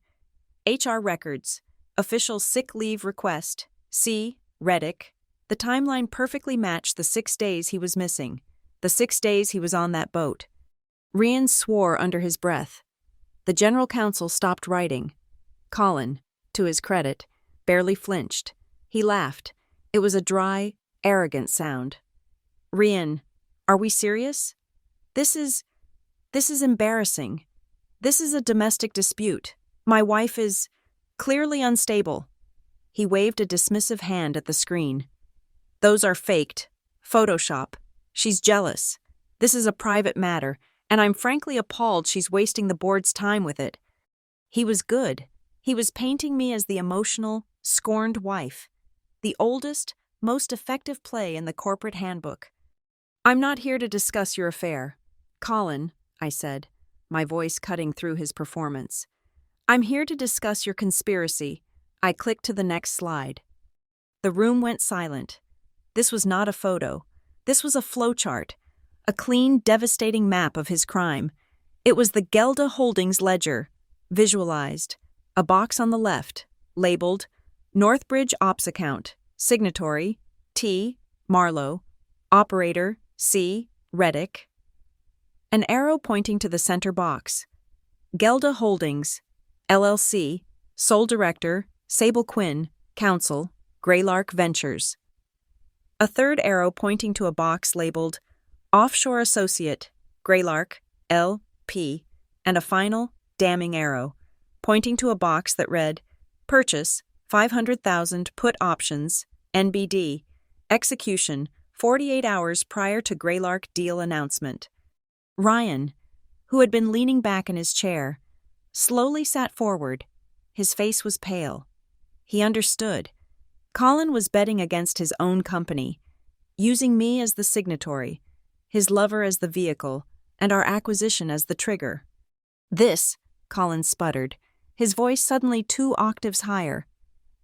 HR records, official sick leave request, C. Reddick. The timeline perfectly matched the 6 days he was missing, the 6 days he was on that boat. Ryan swore under his breath. The general counsel stopped writing. Colin, to his credit, barely flinched. He laughed. It was a dry, arrogant sound. "Ryan, are we serious? This is embarrassing. This is a domestic dispute. My wife is clearly unstable." He waved a dismissive hand at the screen. "Those are faked. Photoshop. She's jealous. This is a private matter, and I'm frankly appalled she's wasting the board's time with it." He was good. He was painting me as the emotional, scorned wife. The oldest, most effective play in the corporate handbook. "I'm not here to discuss your affair, Colin," I said, my voice cutting through his performance. "I'm here to discuss your conspiracy." I clicked to the next slide. The room went silent. This was not a photo. This was a flowchart, a clean, devastating map of his crime. It was the Gelda Holdings ledger, visualized. A box on the left, labeled Northbridge Ops Account, signatory, T. Marlowe, operator, C. Reddick. An arrow pointing to the center box. Gelda Holdings, LLC, sole director, Sable Quinn, counsel, Greylark Ventures. A third arrow pointing to a box labeled Offshore Associate, Greylark, L.P., and a final, damning arrow, pointing to a box that read, Purchase, 500,000 put options, NBD, execution, 48 hours prior to Greylark deal announcement. Ryan, who had been leaning back in his chair, slowly sat forward. His face was pale. He understood. Colin was betting against his own company, using me as the signatory, his lover as the vehicle, and our acquisition as the trigger. "This," Colin sputtered, his voice suddenly 2 octaves higher.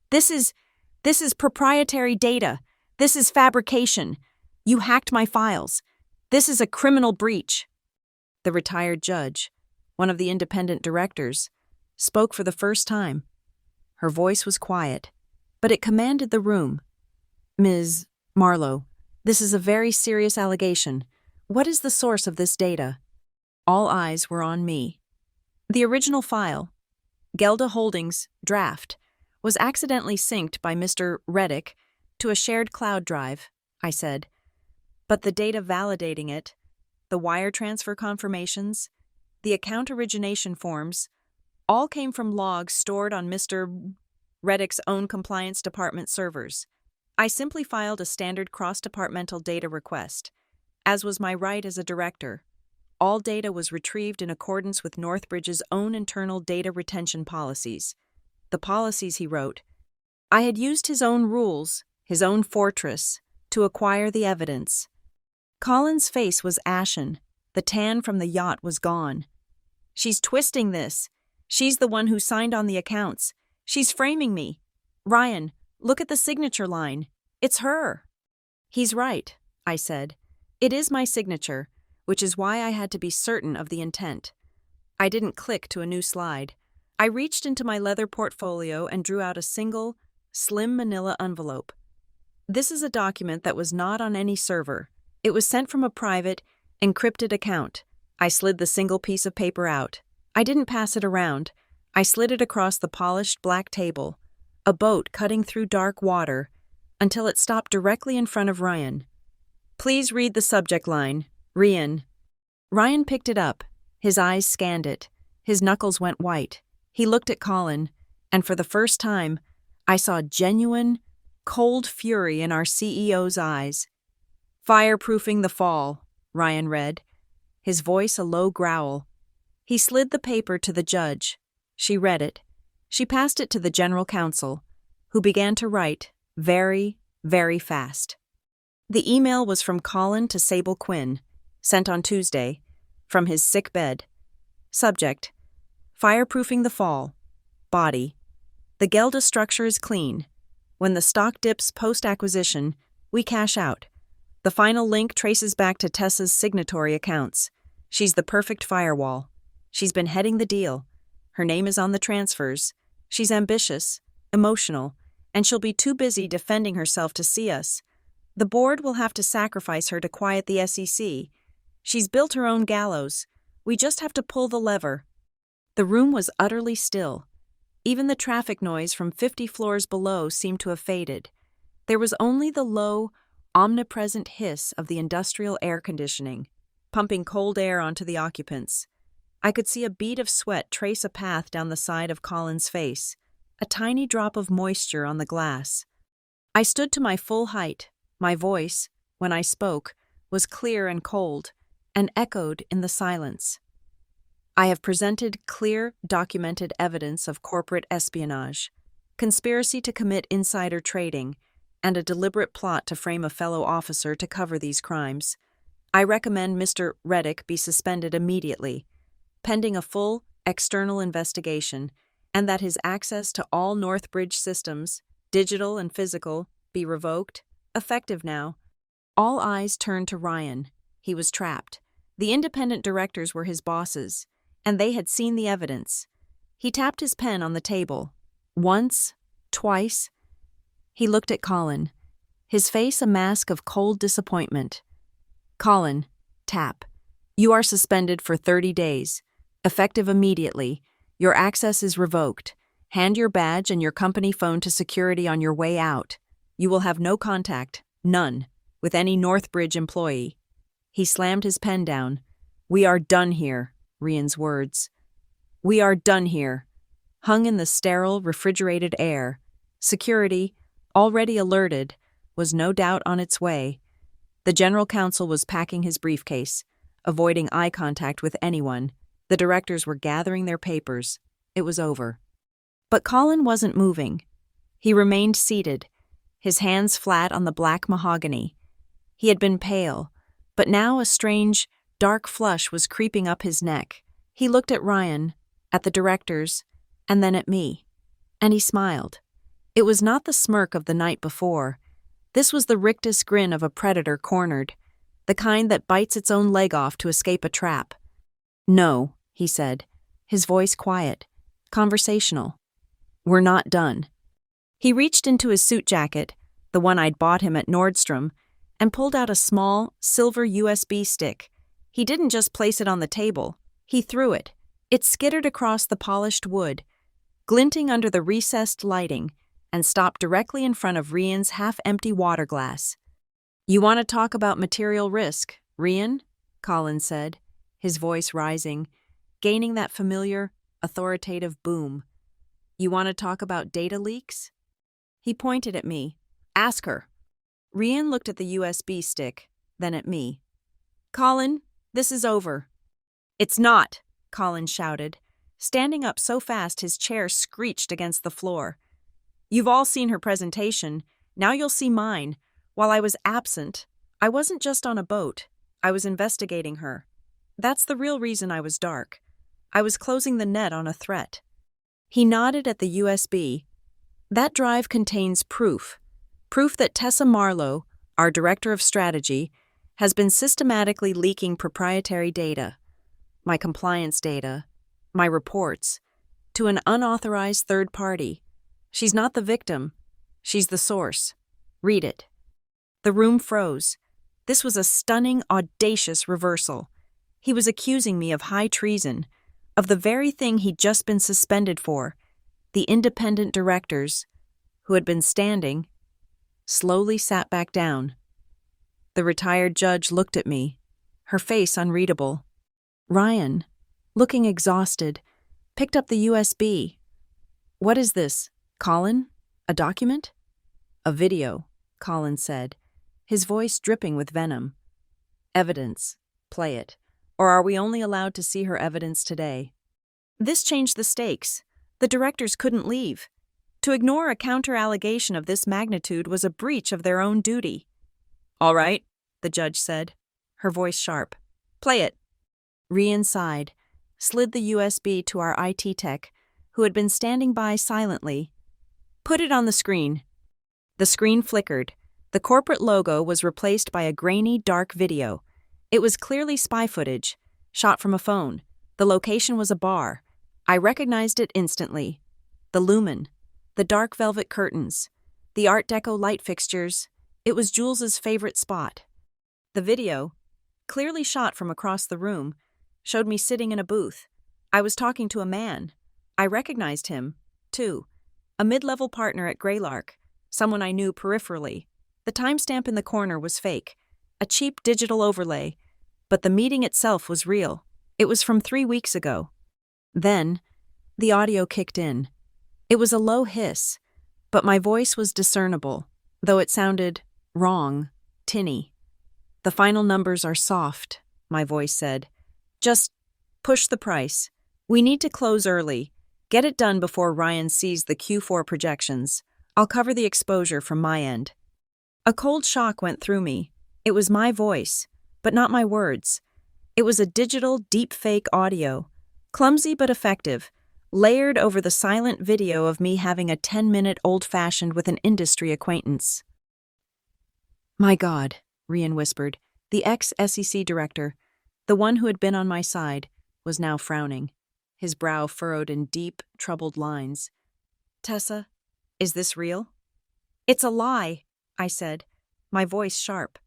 This is proprietary data. This is fabrication. You hacked my files. This is a criminal breach." The retired judge, one of the independent directors, spoke for the first time. Her voice was quiet, but it commanded the room. "Ms. Marlowe, this is a very serious allegation. What is the source of this data?" All eyes were on me. "The original file, Gelda Holdings, draft, was accidentally synced by Mr. Reddick to a shared cloud drive," I said. "But the data validating it, the wire transfer confirmations, the account origination forms, all came from logs stored on Mr. Reddick's own compliance department servers. I simply filed a standard cross-departmental data request, as was my right as a director. All data was retrieved in accordance with Northbridge's own internal data retention policies. The policies, he wrote. I had used his own rules, his own fortress, to acquire the evidence." Colin's face was ashen. The tan from the yacht was gone. "She's twisting this. She's the one who signed on the accounts. She's framing me. Ryan, look at the signature line. It's her." "He's right," I said. "It is my signature, which is why I had to be certain of the intent." I didn't click to a new slide. I reached into my leather portfolio and drew out a single, slim manila envelope. This is a document that was not on any server. It was sent from a private, encrypted account. I slid the single piece of paper out. I didn't pass it around. I slid it across the polished black table, a boat cutting through dark water, until it stopped directly in front of Ryan. "Please read the subject line, Ryan." Ryan picked it up. His eyes scanned it. His knuckles went white. He looked at Colin, and for the first time, I saw genuine, cold fury in our CEO's eyes. "Fireproofing the fall," Ryan read, his voice a low growl. He slid the paper to the judge. She read it. She passed it to the general counsel, who began to write very, very fast. The email was from Colin to Sable Quinn, sent on Tuesday, from his sick bed. Subject: Fireproofing the fall. Body: The Gelda structure is clean. When the stock dips post-acquisition, we cash out. The final link traces back to Tessa's signatory accounts. She's the perfect firewall. She's been heading the deal. Her name is on the transfers. She's ambitious, emotional, and she'll be too busy defending herself to see us. The board will have to sacrifice her to quiet the SEC. She's built her own gallows. We just have to pull the lever. The room was utterly still. Even the traffic noise from 50 floors below seemed to have faded. There was only the low, omnipresent hiss of the industrial air conditioning, pumping cold air onto the occupants. I could see a bead of sweat trace a path down the side of Colin's face, a tiny drop of moisture on the glass. I stood to my full height. My voice, when I spoke, was clear and cold, and echoed in the silence. I have presented clear, documented evidence of corporate espionage, conspiracy to commit insider trading, and a deliberate plot to frame a fellow officer to cover these crimes. I recommend Mr. Reddick be suspended immediately, pending a full, external investigation, and that his access to all Northbridge systems, digital and physical, be revoked, effective now. All eyes turned to Ryan. He was trapped. The independent directors were his bosses, and they had seen the evidence. He tapped his pen on the table. Once, twice. He looked at Colin, his face a mask of cold disappointment. Colin, tap. You are suspended for 30 days. Effective immediately. Your access is revoked. Hand your badge and your company phone to security on your way out. You will have no contact, none, with any Northbridge employee. He slammed his pen down. We are done here, Ryan's words. We are done here. Hung in the sterile, refrigerated air. Security, already alerted, was no doubt on its way. The general counsel was packing his briefcase, avoiding eye contact with anyone. The directors were gathering their papers. It was over. But Colin wasn't moving. He remained seated, his hands flat on the black mahogany. He had been pale, but now a strange, dark flush was creeping up his neck. He looked at Ryan, at the directors, and then at me. And he smiled. It was not the smirk of the night before. This was the rictus grin of a predator cornered, the kind that bites its own leg off to escape a trap. No, he said, his voice quiet, conversational. We're not done. He reached into his suit jacket, the one I'd bought him at Nordstrom, and pulled out a small, silver USB stick. He didn't just place it on the table. He threw it. It skittered across the polished wood, glinting under the recessed lighting, and stopped directly in front of Ryan's half-empty water glass. You want to talk about material risk, Ryan? Colin said, his voice rising, gaining that familiar, authoritative boom. You want to talk about data leaks? He pointed at me. Ask her. Ryan looked at the USB stick, then at me. Colin, this is over. It's not, Colin shouted, standing up so fast his chair screeched against the floor. You've all seen her presentation. Now you'll see mine. While I was absent, I wasn't just on a boat. I was investigating her. That's the real reason I was dark. I was closing the net on a threat. He nodded at the USB. That drive contains proof that Tessa Marlowe, our director of strategy, has been systematically leaking proprietary data, my compliance data, my reports, to an unauthorized third party. She's not the victim. She's the source. Read it. The room froze. This was a stunning, audacious reversal. He was accusing me of high treason, of the very thing he'd just been suspended for. The independent directors, who had been standing, slowly sat back down. The retired judge looked at me, her face unreadable. Ryan, looking exhausted, picked up the USB. What is this, Colin? A document? A video, Colin said, his voice dripping with venom. Evidence. Play it. Or are we only allowed to see her evidence today? This changed the stakes. The directors couldn't leave. To ignore a counter-allegation of this magnitude was a breach of their own duty. All right, the judge said, her voice sharp. Play it. Rian sighed, slid the USB to our IT tech, who had been standing by silently. Put it on the screen. The screen flickered. The corporate logo was replaced by a grainy, dark video. It was clearly spy footage, shot from a phone. The location was a bar. I recognized it instantly. The lumen, the dark velvet curtains, the Art Deco light fixtures. It was Jules's favorite spot. The video, clearly shot from across the room, showed me sitting in a booth. I was talking to a man. I recognized him, too. A mid-level partner at Greylark, someone I knew peripherally. The timestamp in the corner was fake, a cheap digital overlay, but the meeting itself was real. It was from 3 weeks ago. Then, the audio kicked in. It was a low hiss, but my voice was discernible, though it sounded wrong, tinny. The final numbers are soft, my voice said. Just push the price. We need to close early. Get it done before Ryan sees the Q4 projections. I'll cover the exposure from my end. A cold shock went through me. It was my voice, but not my words. It was a digital, deep-fake audio, clumsy but effective, layered over the silent video of me having a 10-minute old-fashioned with an industry acquaintance. My God, Rian whispered. The ex-SEC director, the one who had been on my side, was now frowning, his brow furrowed in deep, troubled lines. Tessa, is this real? It's a lie, I said, my voice sharp.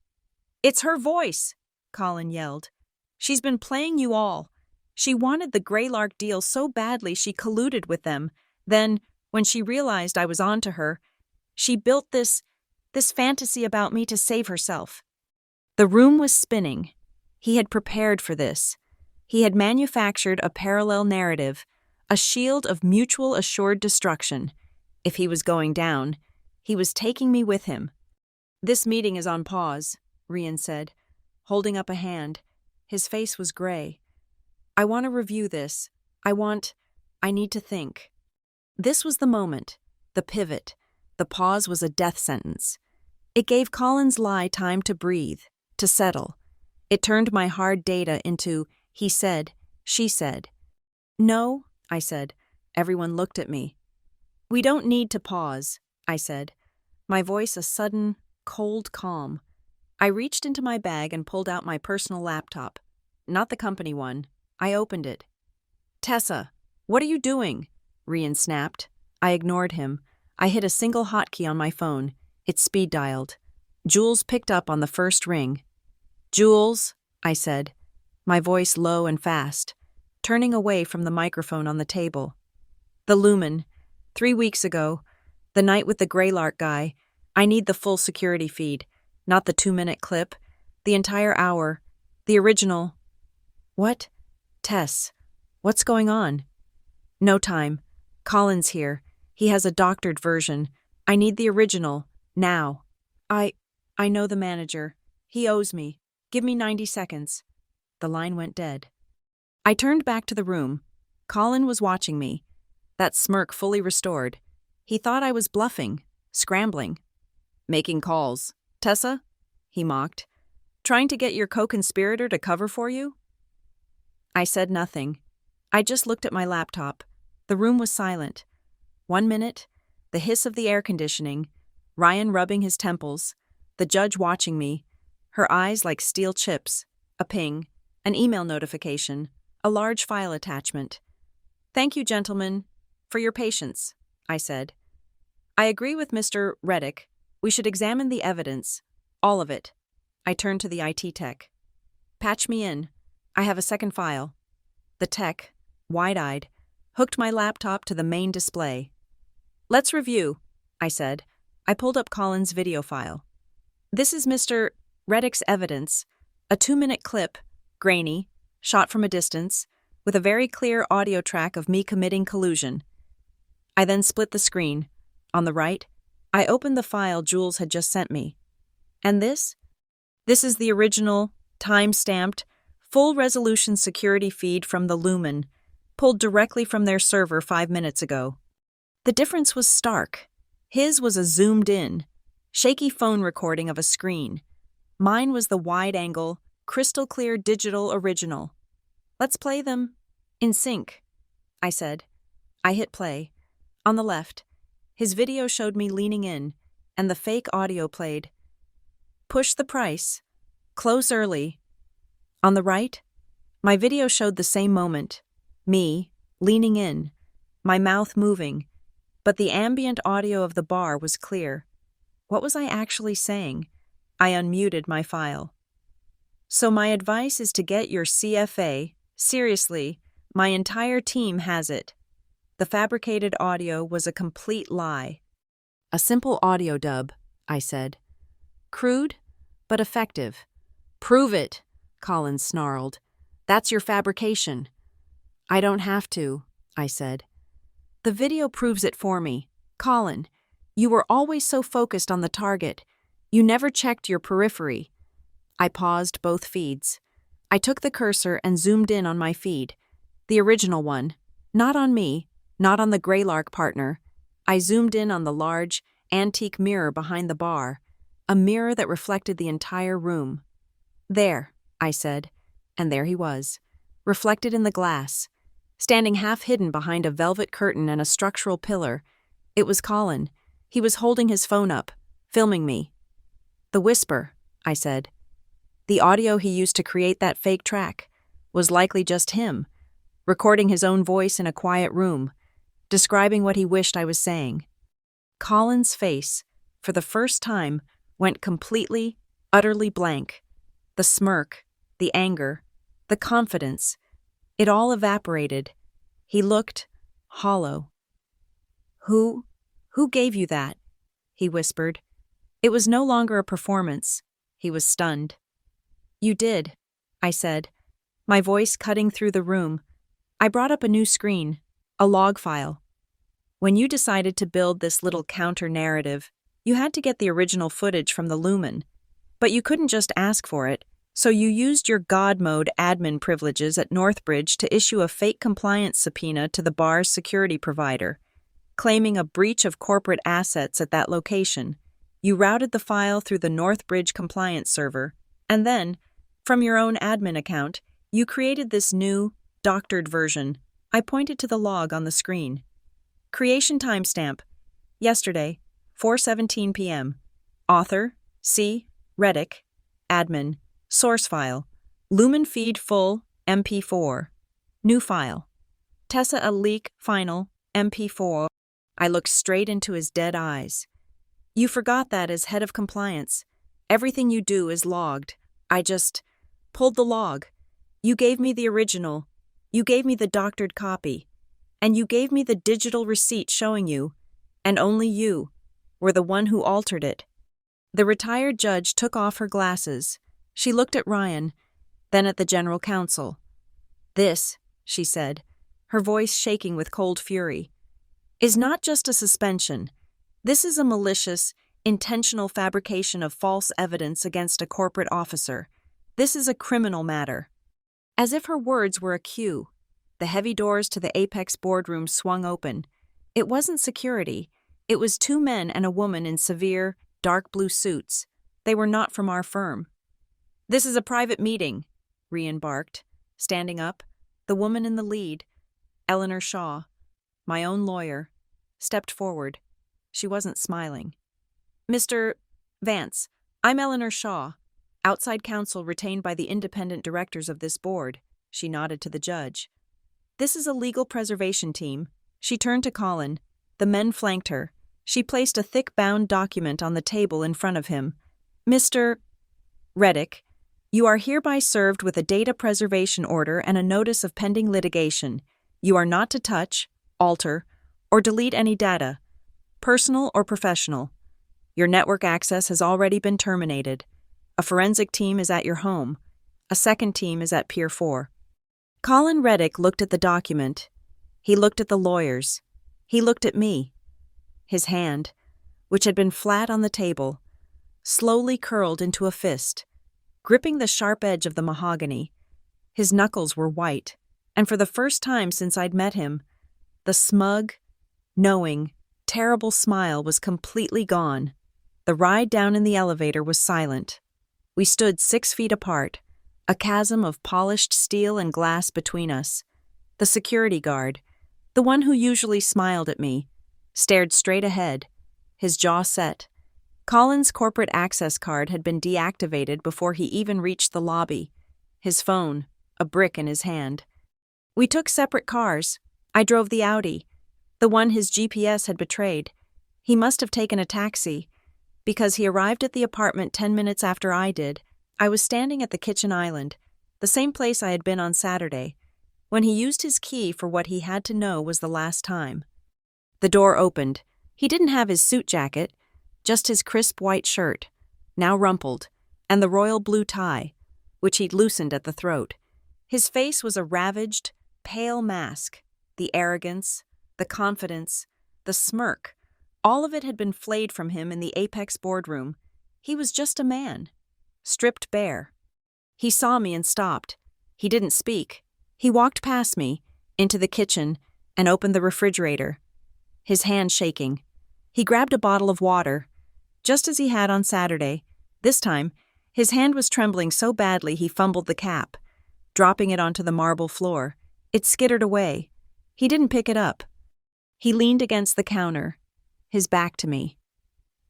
It's her voice, Colin yelled. She's been playing you all. She wanted the Greylark deal so badly she colluded with them. Then, when she realized I was onto her, she built this fantasy about me to save herself. The room was spinning. He had prepared for this. He had manufactured a parallel narrative, a shield of mutual assured destruction. If he was going down, he was taking me with him. This meeting is on pause, Rian said, holding up a hand. His face was gray. I want to review this. I need to think. This was the moment, the pivot. The pause was a death sentence. It gave Colin's lie time to breathe, to settle. It turned my hard data into he said, she said. No, I said. Everyone looked at me. We don't need to pause, I said, my voice a sudden, cold calm. I reached into my bag and pulled out my personal laptop. Not the company one. I opened it. Tessa, what are you doing? Rian snapped. I ignored him. I hit a single hotkey on my phone. It speed-dialed. Jules picked up on the first ring. Jules, I said, my voice low and fast, turning away from the microphone on the table. The lumen. 3 weeks ago, the night with the Greylark guy. I need the full security feed, not the 2-minute clip. The entire hour. The original. What? Tess, what's going on? No time. Colin's here. He has a doctored version. I need the original. Now. I know the manager. He owes me. Give me 90 seconds. The line went dead. I turned back to the room. Colin was watching me. That smirk fully restored. He thought I was bluffing, scrambling. Making calls. Tessa? He mocked. Trying to get your co-conspirator to cover for you? I said nothing. I just looked at my laptop. The room was silent. 1 minute, the hiss of the air conditioning, Ryan rubbing his temples, the judge watching me, her eyes like steel chips, a ping, an email notification, a large file attachment. Thank you, gentlemen, for your patience, I said. I agree with Mr. Reddick. We should examine the evidence, all of it. I turned to the IT tech. Patch me in. I have a second file. The tech, wide-eyed, hooked my laptop to the main display. Let's review, I said. I pulled up Colin's video file. This is Mr. Reddick's evidence, a 2-minute clip, grainy, shot from a distance, with a very clear audio track of me committing collusion. I then split the screen. On the right, I opened the file Jules had just sent me. And this? This is the original, time-stamped, full-resolution security feed from the Lumen, pulled directly from their server 5 minutes ago. The difference was stark. His was a zoomed-in, shaky phone recording of a screen. Mine was the wide-angle, crystal-clear digital original. "Let's play them in sync," I said. I hit play. On the left, his video showed me leaning in, and the fake audio played. "Push the price. Close early." On the right, my video showed the same moment. Me, leaning in, my mouth moving, but the ambient audio of the bar was clear. What was I actually saying? I unmuted my file. "So my advice is to get your CFA. Seriously, my entire team has it." The fabricated audio was a complete lie. "A simple audio dub," I said. "Crude, but effective." "Prove it," Collins snarled. "That's your fabrication." "I don't have to," I said. "The video proves it for me. Colin, you were always so focused on the target. You never checked your periphery." I paused both feeds. I took the cursor and zoomed in on my feed. The original one. Not on me, not on the Greylark partner. I zoomed in on the large, antique mirror behind the bar, a mirror that reflected the entire room. "There," I said, and there he was, reflected in the glass, standing half hidden behind a velvet curtain and a structural pillar. It was Colin. He was holding his phone up, filming me. "The whisper," I said. The audio he used to create that fake track was likely just him, recording his own voice in a quiet room, describing what he wished I was saying. Colin's face, for the first time, went completely, utterly blank. The smirk, the anger, the confidence, it all evaporated. He looked hollow. Who gave you that?" he whispered. It was no longer a performance. He was stunned. "You did," I said, my voice cutting through the room. "I brought up a new screen, a log file. When you decided to build this little counter-narrative, you had to get the original footage from the Lumen. But you couldn't just ask for it, so you used your God mode admin privileges at Northbridge to issue a fake compliance subpoena to the bar's security provider, claiming a breach of corporate assets at that location. You routed the file through the Northbridge compliance server, and then, from your own admin account, you created this new, doctored version." I pointed to the log on the screen. "Creation timestamp. Yesterday, 4:17 p.m. Author, C. Reddick. Admin. Source file. Lumen feed full, MP4. New file. Tessa a leak final, MP4. I looked straight into his dead eyes. "You forgot that as head of compliance. Everything you do is logged. I just pulled the log. You gave me the original. You gave me the doctored copy. And you gave me the digital receipt showing you, and only you, were the one who altered it." The retired judge took off her glasses. She looked at Ryan, then at the general counsel. "This," she said, her voice shaking with cold fury, "is not just a suspension. This is a malicious, intentional fabrication of false evidence against a corporate officer. This is a criminal matter." As if her words were a cue, the heavy doors to the Apex boardroom swung open. It wasn't security. It was two men and a woman in severe, dark blue suits. They were not from our firm. "This is a private meeting," Rian barked, standing up. The woman in the lead, Eleanor Shaw, my own lawyer, stepped forward. She wasn't smiling. "Mr. Vance, I'm Eleanor Shaw, outside counsel retained by the independent directors of this board," she nodded to the judge. "This is a legal preservation team." She turned to Colin. The men flanked her. She placed a thick bound document on the table in front of him. "Mr. Reddick, you are hereby served with a data preservation order and a notice of pending litigation. You are not to touch, alter, or delete any data, personal or professional. Your network access has already been terminated. A forensic team is at your home. A second team is at Pier 4. Colin Reddick looked at the document. He looked at the lawyers. He looked at me. His hand, which had been flat on the table, slowly curled into a fist, gripping the sharp edge of the mahogany. His knuckles were white, and for the first time since I'd met him, the smug, knowing, terrible smile was completely gone. The ride down in the elevator was silent. We stood 6 feet apart, a chasm of polished steel and glass between us. The security guard, the one who usually smiled at me, stared straight ahead, his jaw set. Colin's corporate access card had been deactivated before he even reached the lobby. His phone, a brick in his hand. We took separate cars. I drove the Audi, the one his GPS had betrayed. He must have taken a taxi, because he arrived at the apartment 10 minutes after I did. I was standing at the kitchen island, the same place I had been on Saturday, when he used his key for what he had to know was the last time. The door opened. He didn't have his suit jacket, just his crisp white shirt, now rumpled, and the royal blue tie, which he'd loosened at the throat. His face was a ravaged, pale mask. The arrogance, the confidence, the smirk, all of it had been flayed from him in the Apex boardroom. He was just a man, stripped bare. He saw me and stopped. He didn't speak. He walked past me, into the kitchen, and opened the refrigerator, his hand shaking. He grabbed a bottle of water, just as he had on Saturday. This time, his hand was trembling so badly he fumbled the cap, dropping it onto the marble floor. It skittered away. He didn't pick it up. He leaned against the counter, his back to me.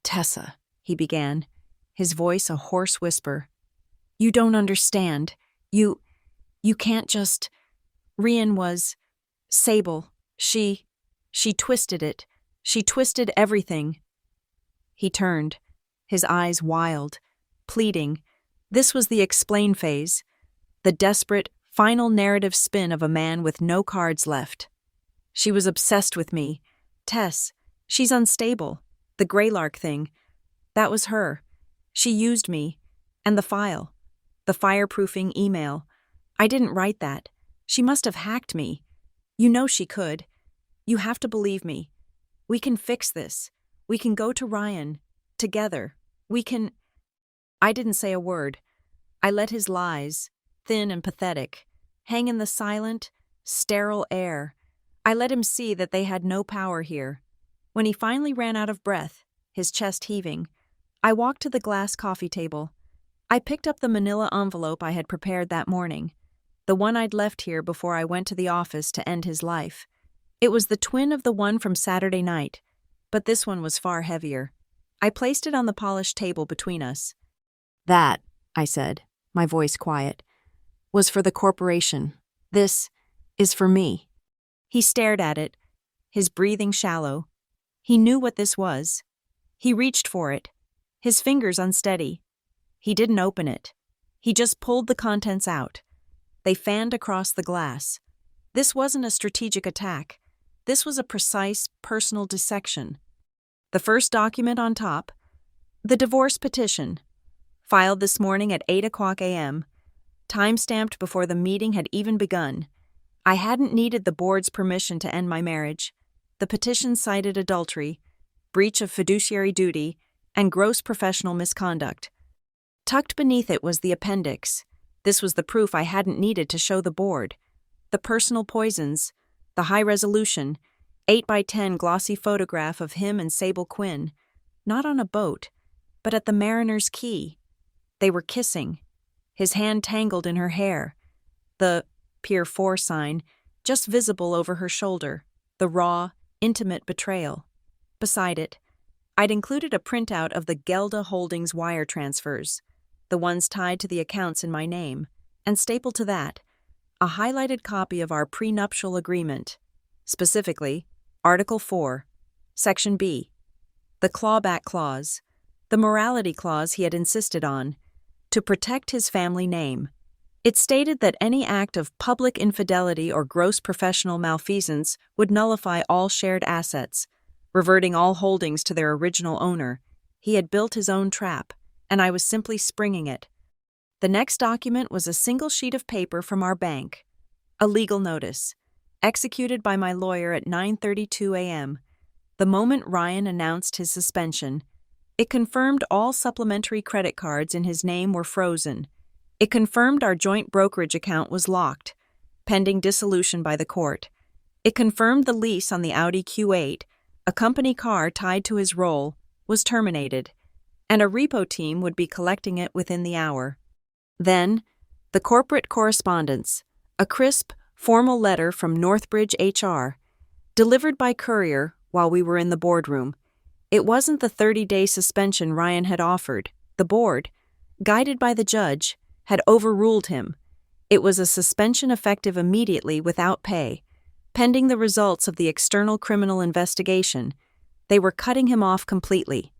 "Tessa," he began, his voice a hoarse whisper. "You don't understand. You can't just... Rian was... Sable. She twisted it. She twisted everything." He turned, his eyes wild, pleading. This was the explain phase, the desperate, final narrative spin of a man with no cards left. "She was obsessed with me. Tess, she's unstable. The Greylark thing. That was her. She used me. And the file. The fireproofing email. I didn't write that. She must have hacked me. You know she could. You have to believe me. We can fix this. We can go to Ryan. Together. We can..." I didn't say a word. I let his lies, thin and pathetic, hang in the silent, sterile air. I let him see that they had no power here. When he finally ran out of breath, his chest heaving, I walked to the glass coffee table. I picked up the manila envelope I had prepared that morning, the one I'd left here before I went to the office to end his life. It was the twin of the one from Saturday night, but this one was far heavier. I placed it on the polished table between us. "That," I said, my voice quiet, "was for the corporation. This is for me." He stared at it, his breathing shallow. He knew what this was. He reached for it, his fingers unsteady. He didn't open it. He just pulled the contents out. They fanned across the glass. This wasn't a strategic attack. This was a precise, personal dissection. The first document on top, the divorce petition, filed this morning at 8:00 a.m., time-stamped before the meeting had even begun. I hadn't needed the board's permission to end my marriage. The petition cited adultery, breach of fiduciary duty, and gross professional misconduct. Tucked beneath it was the appendix. This was the proof I hadn't needed to show the board. The personal poisons, the high-resolution, 8x10 glossy photograph of him and Sable Quinn, not on a boat, but at the Mariner's Quay. They were kissing, his hand tangled in her hair, the Pier 4 sign just visible over her shoulder, the raw, intimate betrayal. Beside it, I'd included a printout of the Gelda Holdings wire transfers, the ones tied to the accounts in my name, and stapled to that, a highlighted copy of our prenuptial agreement, specifically Article 4, Section B, the clawback clause, the morality clause he had insisted on, to protect his family name. It stated that any act of public infidelity or gross professional malfeasance would nullify all shared assets, reverting all holdings to their original owner. He had built his own trap, and I was simply springing it. The next document was a single sheet of paper from our bank, a legal notice, executed by my lawyer at 9:32 a.m., the moment Ryan announced his suspension. It confirmed all supplementary credit cards in his name were frozen. It confirmed our joint brokerage account was locked, pending dissolution by the court. It confirmed the lease on the Audi Q8, a company car tied to his role, was terminated. and a repo team would be collecting it within the hour. Then, the corporate correspondence, a crisp, formal letter from Northbridge HR, delivered by courier while we were in the boardroom. It wasn't the 30-day suspension Ryan had offered. The board, guided by the judge, had overruled him. It was a suspension effective immediately without pay. Pending the results of the external criminal investigation, they were cutting him off completely.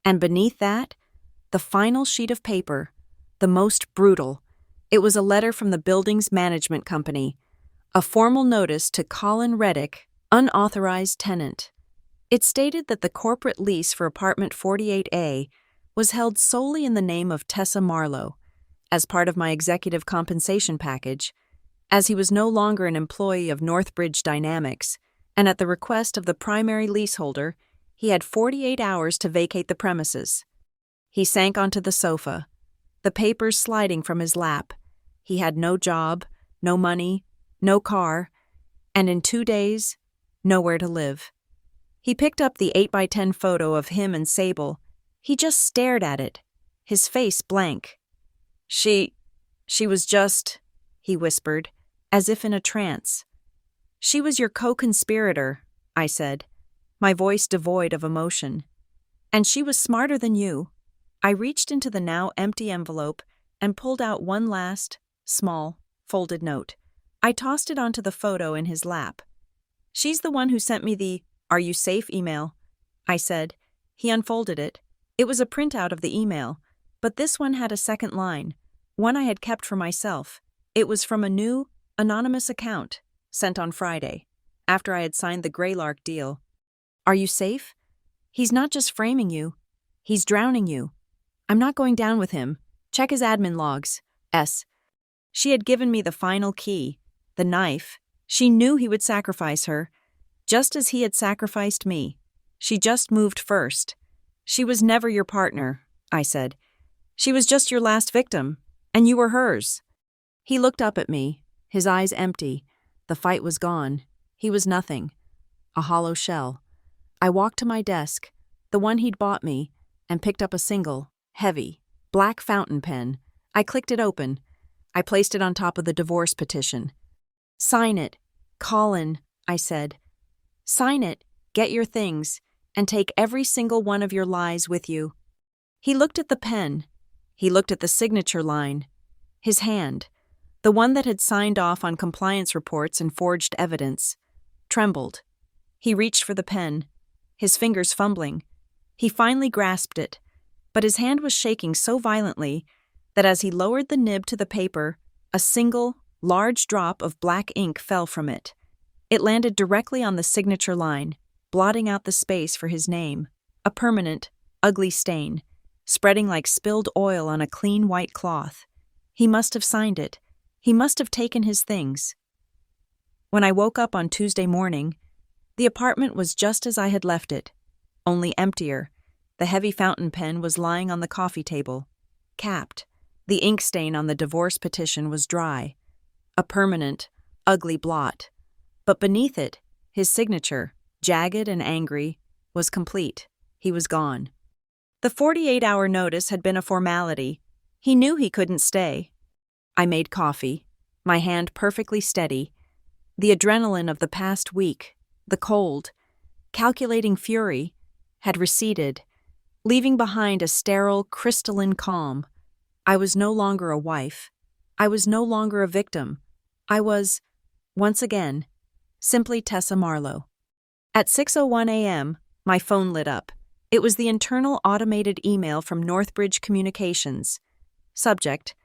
And beneath that, the final sheet of paper, the most brutal. It was a letter from the building's management company, a formal notice to Colin Reddick, unauthorized tenant. It stated that the corporate lease for apartment 48A was held solely in the name of Tessa Marlowe, as part of my executive compensation package, as he was no longer an employee of Northbridge Dynamics, and at the request of the primary leaseholder, he had 48 hours to vacate the premises. He sank onto the sofa, the papers sliding from his lap. He had no job, no money, no car, and in 2 days, nowhere to live. He picked up the 8x10 photo of him and Sable. He just stared at it, his face blank. She was just, he whispered, as if in a trance. She was your co-conspirator, I said, my voice devoid of emotion. And she was smarter than you. I reached into the now empty envelope and pulled out one last, small, folded note. I tossed it onto the photo in his lap. She's the one who sent me the "Are you safe?" email, I said. He unfolded it. It was a printout of the email, but this one had a second line, one I had kept for myself. It was from a new, anonymous account, sent on Friday, after I had signed the Greylark deal. Are you safe? He's not just framing you. He's drowning you. I'm not going down with him. Check his admin logs. S. She had given me the final key, the knife. She knew he would sacrifice her, just as he had sacrificed me. She just moved first. She was never your partner, I said. She was just your last victim, and you were hers. He looked up at me, his eyes empty. The fight was gone. He was nothing. A hollow shell. I walked to my desk, the one he'd bought me, and picked up a single, heavy, black fountain pen. I clicked it open. I placed it on top of the divorce petition. Sign it, Colin, I said. Sign it, get your things, and take every single one of your lies with you. He looked at the pen. He looked at the signature line. His hand, the one that had signed off on compliance reports and forged evidence, trembled. He reached for the pen, his fingers fumbling. He finally grasped it, but his hand was shaking so violently that as he lowered the nib to the paper, a single, large drop of black ink fell from it. It landed directly on the signature line, blotting out the space for his name, a permanent, ugly stain, spreading like spilled oil on a clean white cloth. He must have signed it. He must have taken his things. When I woke up on Tuesday morning, the apartment was just as I had left it, only emptier. The heavy fountain pen was lying on the coffee table, capped. The ink stain on the divorce petition was dry, a permanent, ugly blot. But beneath it, his signature, jagged and angry, was complete. He was gone. The 48-hour notice had been a formality. He knew he couldn't stay. I made coffee, my hand perfectly steady. The adrenaline of the past week, the cold, calculating fury, had receded, leaving behind a sterile, crystalline calm. I was no longer a wife. I was no longer a victim. I was, once again, simply Tessa Marlowe. At 6:01 a.m., my phone lit up. It was the internal automated email from Northbridge Communications. Subject: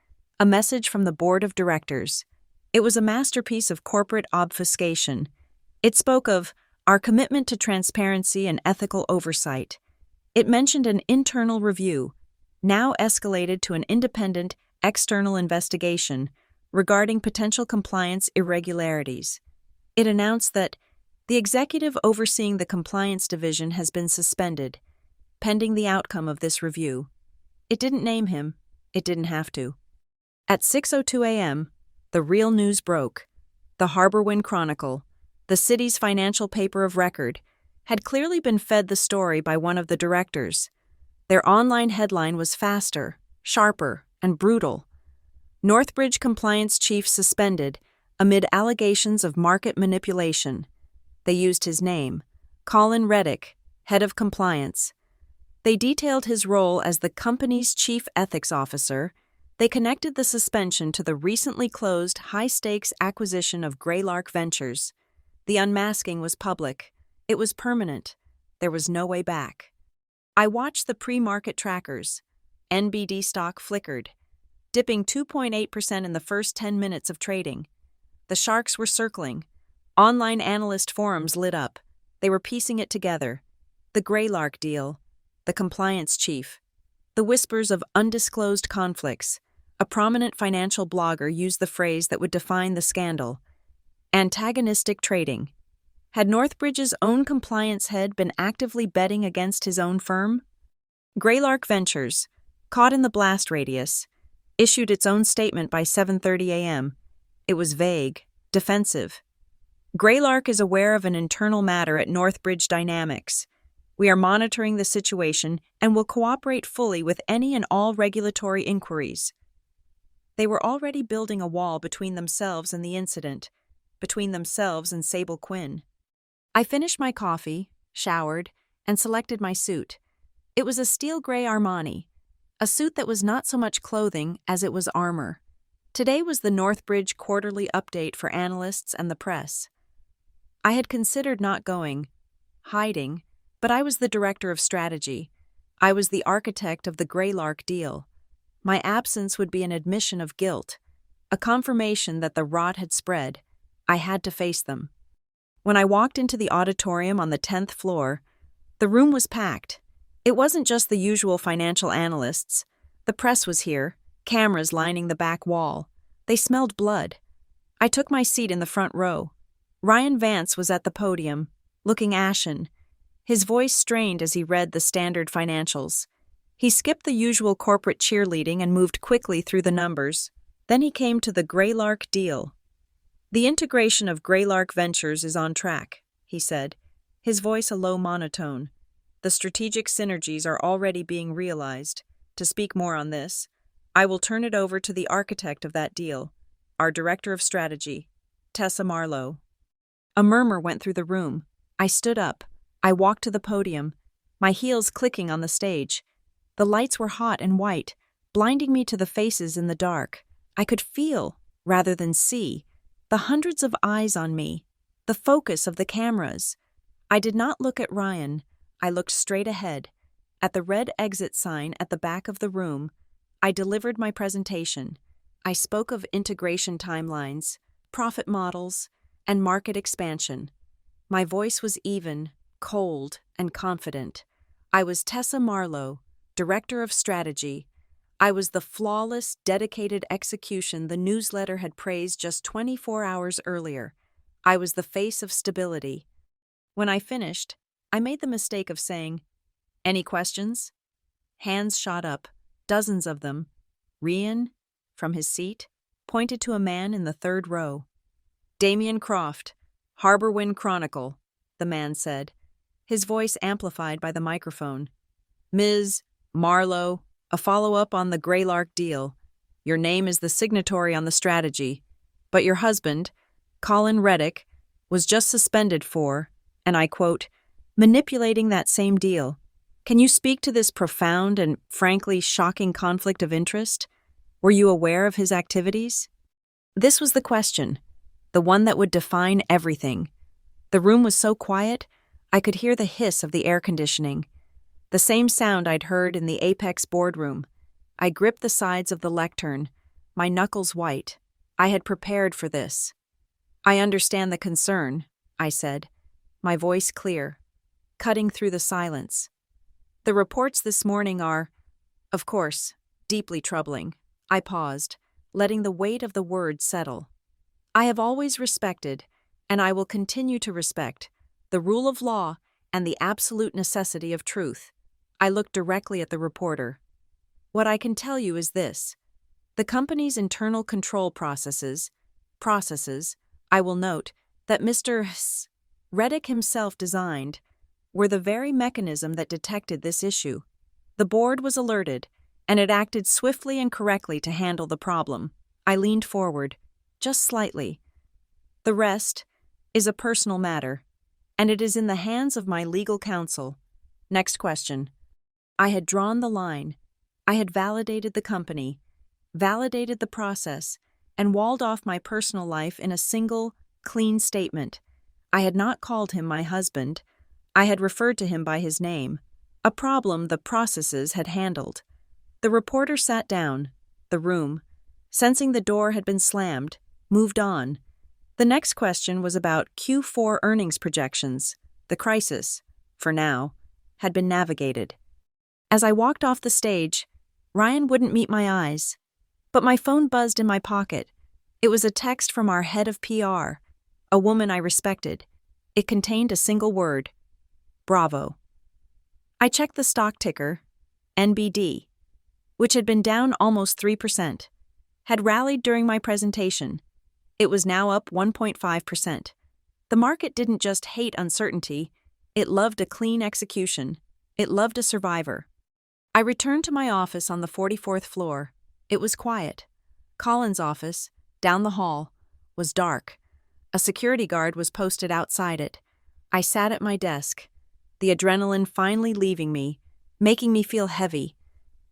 a message from the board of directors. It was a masterpiece of corporate obfuscation. It spoke of our commitment to transparency and ethical oversight. It mentioned an internal review, now escalated to an independent, external investigation regarding potential compliance irregularities. It announced that the executive overseeing the compliance division has been suspended, pending the outcome of this review. It didn't name him. It didn't have to. At 6:02 a.m., the real news broke. The Harborwind Chronicle, the city's financial paper of record, had clearly been fed the story by one of the directors. Their online headline was faster, sharper, and brutal. Northbridge compliance chief suspended amid allegations of market manipulation. They used his name, Colin Reddick, head of compliance. They detailed his role as the company's chief ethics officer. They connected the suspension to the recently closed high-stakes acquisition of Greylark Ventures. The unmasking was public. It was permanent. There was no way back. I watched the pre-market trackers. NBD stock flickered, dipping 2.8% in the first 10 minutes of trading. The sharks were circling. Online analyst forums lit up. They were piecing it together. The Greylark deal, the compliance chief, the whispers of undisclosed conflicts. A prominent financial blogger used the phrase that would define the scandal: antagonistic trading. Had Northbridge's own compliance head been actively betting against his own firm? Greylark Ventures, caught in the blast radius, issued its own statement by 7:30 a.m. It was vague, defensive. Greylark is aware of an internal matter at Northbridge Dynamics. We are monitoring the situation and will cooperate fully with any and all regulatory inquiries. They were already building a wall between themselves and the incident, between themselves and Sable Quinn. I finished my coffee, showered, and selected my suit. It was a steel gray Armani, a suit that was not so much clothing as it was armor. Today was the Northbridge quarterly update for analysts and the press. I had considered not going, hiding, but I was the director of strategy. I was the architect of the Greylark deal. My absence would be an admission of guilt, a confirmation that the rot had spread. I had to face them. When I walked into the auditorium on the 10th floor, the room was packed. It wasn't just the usual financial analysts. The press was here, cameras lining the back wall. They smelled blood. I took my seat in the front row. Ryan Vance was at the podium, looking ashen. His voice strained as he read the standard financials. He skipped the usual corporate cheerleading and moved quickly through the numbers. Then he came to the Greylark deal. The integration of Greylark Ventures is on track, he said, his voice a low monotone. The strategic synergies are already being realized. To speak more on this, I will turn it over to the architect of that deal, our director of strategy, Tessa Marlowe. A murmur went through the room. I stood up. I walked to the podium, my heels clicking on the stage. The lights were hot and white, blinding me to the faces in the dark. I could feel, rather than see, the hundreds of eyes on me, the focus of the cameras. I did not look at Ryan. I looked straight ahead. At the red exit sign at the back of the room, I delivered my presentation. I spoke of integration timelines, profit models, and market expansion. My voice was even, cold, and confident. I was Tessa Marlowe, Director of Strategy. I was the flawless, dedicated execution the newsletter had praised just 24 hours earlier. I was the face of stability. When I finished, I made the mistake of saying, "Any questions?" Hands shot up, dozens of them. Rian, from his seat, pointed to a man in the third row. "Damien Croft, Harbor Wind Chronicle," the man said, his voice amplified by the microphone. "Ms. Marlowe, a follow-up on the Greylark deal. Your name is the signatory on the strategy, but your husband, Colin Reddick, was just suspended for, and I quote, manipulating that same deal. Can you speak to this profound and, frankly, shocking conflict of interest? Were you aware of his activities?" This was the question, the one that would define everything. The room was so quiet, I could hear the hiss of the air conditioning. The same sound I'd heard in the Apex boardroom. I gripped the sides of the lectern, my knuckles white. I had prepared for this. "I understand the concern," I said, my voice clear, cutting through the silence. "The reports this morning are, of course, deeply troubling." I paused, letting the weight of the words settle. "I have always respected, and I will continue to respect, the rule of law and the absolute necessity of truth." I looked directly at the reporter. "What I can tell you is this. The company's internal control processes, I will note, that Mr. Reddick himself designed, were the very mechanism that detected this issue. The board was alerted, and it acted swiftly and correctly to handle the problem. I leaned forward, just slightly. The rest is a personal matter, and it is in the hands of my legal counsel. Next question. I had drawn the line. I had validated the company, validated the process, and walled off my personal life in a single, clean statement. I had not called him my husband. I had referred to him by his name, a problem the processes had handled. The reporter sat down. The room, sensing the door had been slammed, moved on. The next question was about Q4 earnings projections. The crisis, for now, had been navigated. As I walked off the stage, Ryan wouldn't meet my eyes. But my phone buzzed in my pocket. It was a text from our head of PR, a woman I respected. It contained a single word: Bravo. I checked the stock ticker, NBD, which had been down almost 3%, had rallied during my presentation. It was now up 1.5%. The market didn't just hate uncertainty, it loved a clean execution. It loved a survivor. I returned to my office on the 44th floor. It was quiet. Colin's office, down the hall, was dark. A security guard was posted outside it. I sat at my desk, the adrenaline finally leaving me, making me feel heavy.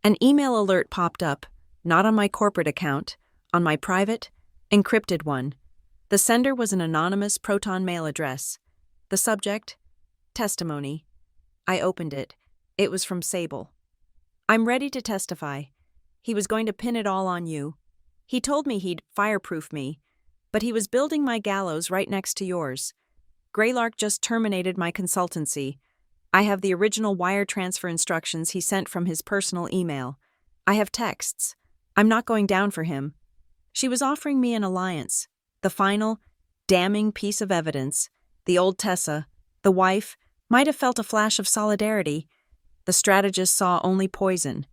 An email alert popped up, not on my corporate account, on my private, encrypted one. The sender was an anonymous Proton mail address. The subject: testimony. I opened it. It was from Sable. I'm ready to testify. He was going to pin it all on you. He told me he'd fireproof me, but he was building my gallows right next to yours. Greylark just terminated my consultancy. I have the original wire transfer instructions he sent from his personal email. I have texts. I'm not going down for him. She was offering me an alliance. The final, damning piece of evidence. The old Tessa, the wife, might have felt a flash of solidarity. The strategist saw only poison.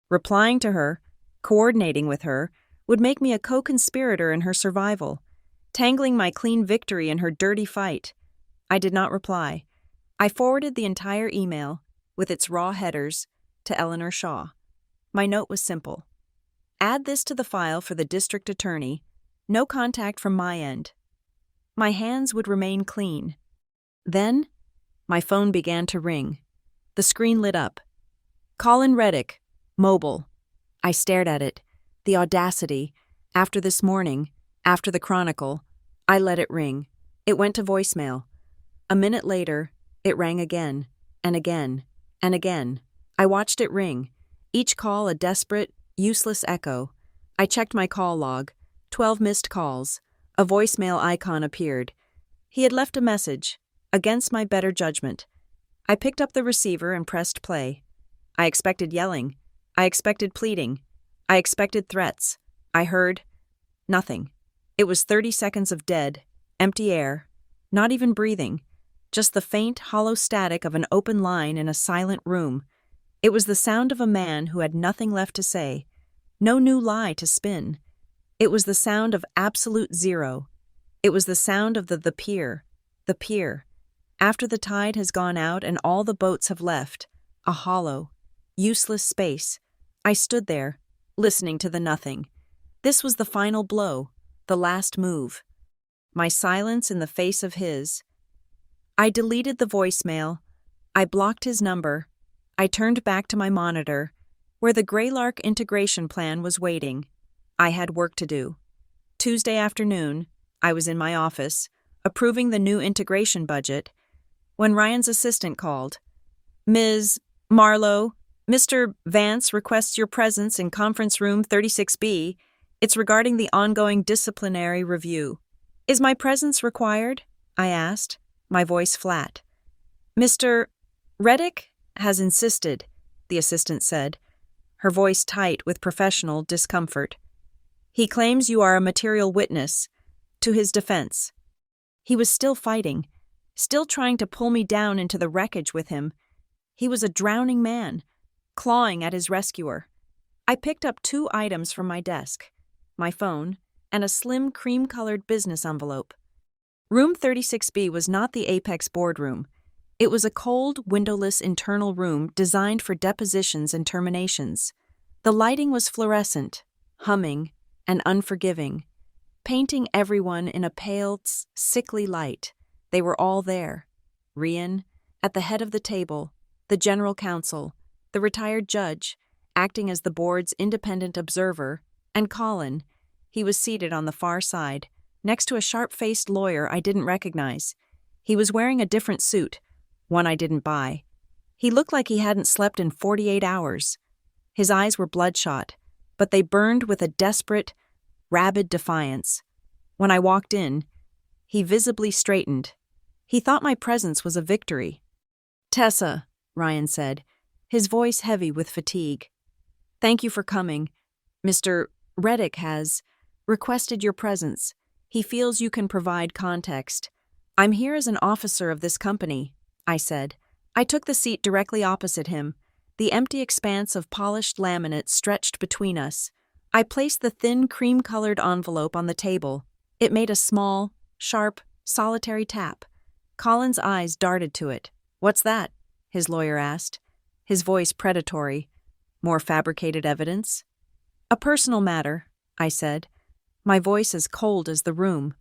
Replying to her, coordinating with her, would make me a co-conspirator in her survival, tangling my clean victory in her dirty fight. I did not reply. I forwarded the entire email, with its raw headers, to Eleanor Shaw. My note was simple. Add this to the file for the district attorney. No contact from my end. My hands would remain clean. Then, my phone began to ring. The screen lit up. Colin Reddick, mobile. I stared at it. The audacity. After this morning, after the Chronicle, I let it ring. It went to voicemail. A minute later, it rang again, and again, and again. I watched it ring, each call a desperate, useless echo. I checked my call log. 12 missed calls. A voicemail icon appeared. He had left a message, against my better judgment. I picked up the receiver and pressed play. I expected yelling. I expected pleading. I expected threats. I heard nothing. It was 30 seconds of dead, empty air, not even breathing, just the faint, hollow static of an open line in a silent room. It was the sound of a man who had nothing left to say, no new lie to spin. It was the sound of absolute zero. It was the sound of the pier. The pier. After the tide has gone out and all the boats have left, a hollow, useless space. I stood there, listening to the nothing. This was the final blow, the last move. My silence in the face of his. I deleted the voicemail. I blocked his number. I turned back to my monitor, where the Greylark integration plan was waiting. I had work to do. Tuesday afternoon, I was in my office, approving the new integration budget, when Ryan's assistant called. Ms. Marlowe, Mr. Vance requests your presence in conference room 36B. It's regarding the ongoing disciplinary review. Is my presence required? I asked, my voice flat. Mr. Reddick has insisted, the assistant said, her voice tight with professional discomfort. He claims you are a material witness to his defense. He was still fighting, still trying to pull me down into the wreckage with him. He was a drowning man, clawing at his rescuer. I picked up 2 items from my desk, my phone, and a slim cream-colored business envelope. Room 36B was not the Apex boardroom. It was a cold, windowless internal room designed for depositions and terminations. The lighting was fluorescent, humming, and unforgiving, painting everyone in a pale, sickly light. They were all there. Rian, at the head of the table, the general counsel, the retired judge, acting as the board's independent observer, and Colin. He was seated on the far side, next to a sharp-faced lawyer I didn't recognize. He was wearing a different suit, one I didn't buy. He looked like he hadn't slept in 48 hours. His eyes were bloodshot, but they burned with a desperate, rabid defiance. When I walked in, he visibly straightened. He thought my presence was a victory. "Tessa," Ryan said, his voice heavy with fatigue. "Thank you for coming. Mr. Reddick has requested your presence. He feels you can provide context." "I'm here as an officer of this company," I said. I took the seat directly opposite him. The empty expanse of polished laminate stretched between us. I placed the thin, cream-colored envelope on the table. It made a small, sharp, solitary tap. Colin's eyes darted to it. "What's that?" his lawyer asked, his voice predatory. "More fabricated evidence?" "A personal matter," I said, my voice as cold as the room.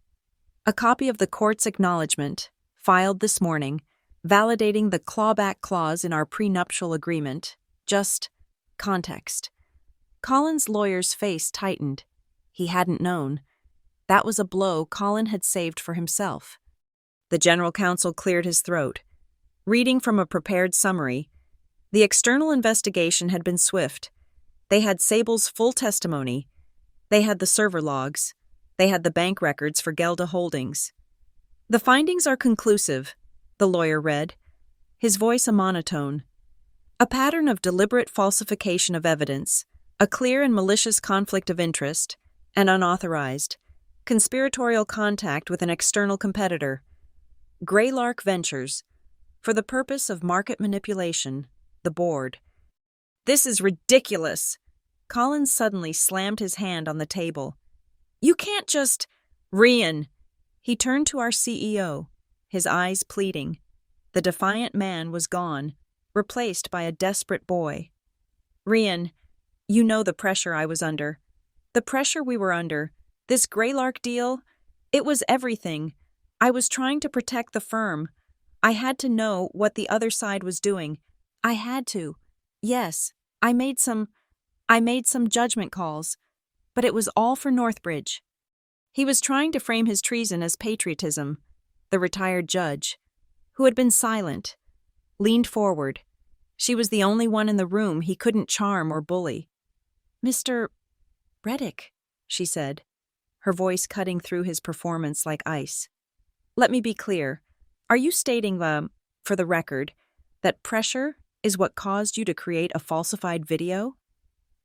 "A copy of the court's acknowledgement, filed this morning, validating the clawback clause in our prenuptial agreement. Just context." Colin's lawyer's face tightened. He hadn't known. That was a blow Colin had saved for himself. The general counsel cleared his throat. Reading from a prepared summary, the external investigation had been swift. They had Sable's full testimony. They had the server logs. They had the bank records for Gelda Holdings. "The findings are conclusive," the lawyer read, his voice a monotone. "A pattern of deliberate falsification of evidence, a clear and malicious conflict of interest, and unauthorized, conspiratorial contact with an external competitor. Greylark Ventures, for the purpose of market manipulation, the board." "This is ridiculous!" Colin suddenly slammed his hand on the table. "You can't just—" "Rian!" He turned to our CEO, his eyes pleading. The defiant man was gone, replaced by a desperate boy. "Rian, you know the pressure I was under. The pressure we were under. This Greylark deal, it was everything. I was trying to protect the firm. I had to know what the other side was doing. I had to. Yes, I made some judgment calls, but it was all for Northbridge." He was trying to frame his treason as patriotism. The retired judge, who had been silent, leaned forward. She was the only one in the room he couldn't charm or bully. "Mr. Reddick," she said, her voice cutting through his performance like ice. "Let me be clear. Are you stating, for the record, that pressure is what caused you to create a falsified video?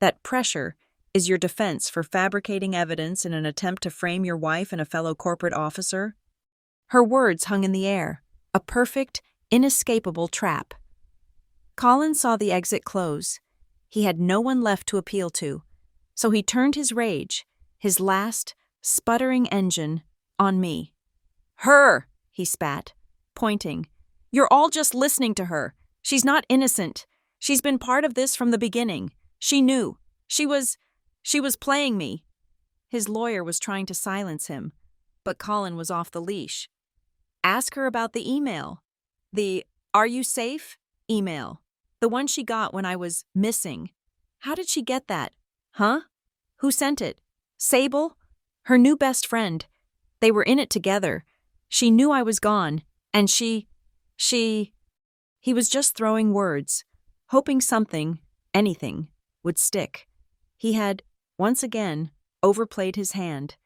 That pressure is your defense for fabricating evidence in an attempt to frame your wife and a fellow corporate officer?" Her words hung in the air, a perfect, inescapable trap. Colin saw the exit close. He had no one left to appeal to, so he turned his rage, his last, sputtering engine, on me. "Her!" he spat, pointing. "You're all just listening to her. She's not innocent. She's been part of this from the beginning. She knew. She was playing me." His lawyer was trying to silence him, but Colin was off the leash. "Ask her about the email. The 'Are you safe?' email. The one she got when I was missing. How did she get that? Huh? Who sent it? Sable? Her new best friend. They were in it together. She knew I was gone, and she... He was just throwing words, hoping something, anything, would stick. He had, once again, overplayed his hand.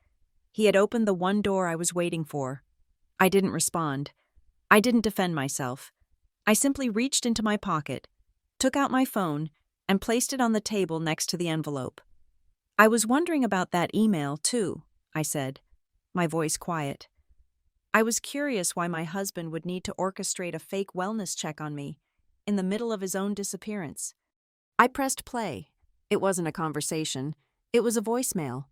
He had opened the one door I was waiting for. I didn't respond. I didn't defend myself. I simply reached into my pocket, took out my phone, and placed it on the table next to the envelope. "I was wondering about that email, too," I said, my voice quiet. I was curious why my husband would need to orchestrate a fake wellness check on me, in the middle of his own disappearance. I pressed play. It wasn't a conversation. It was a voicemail.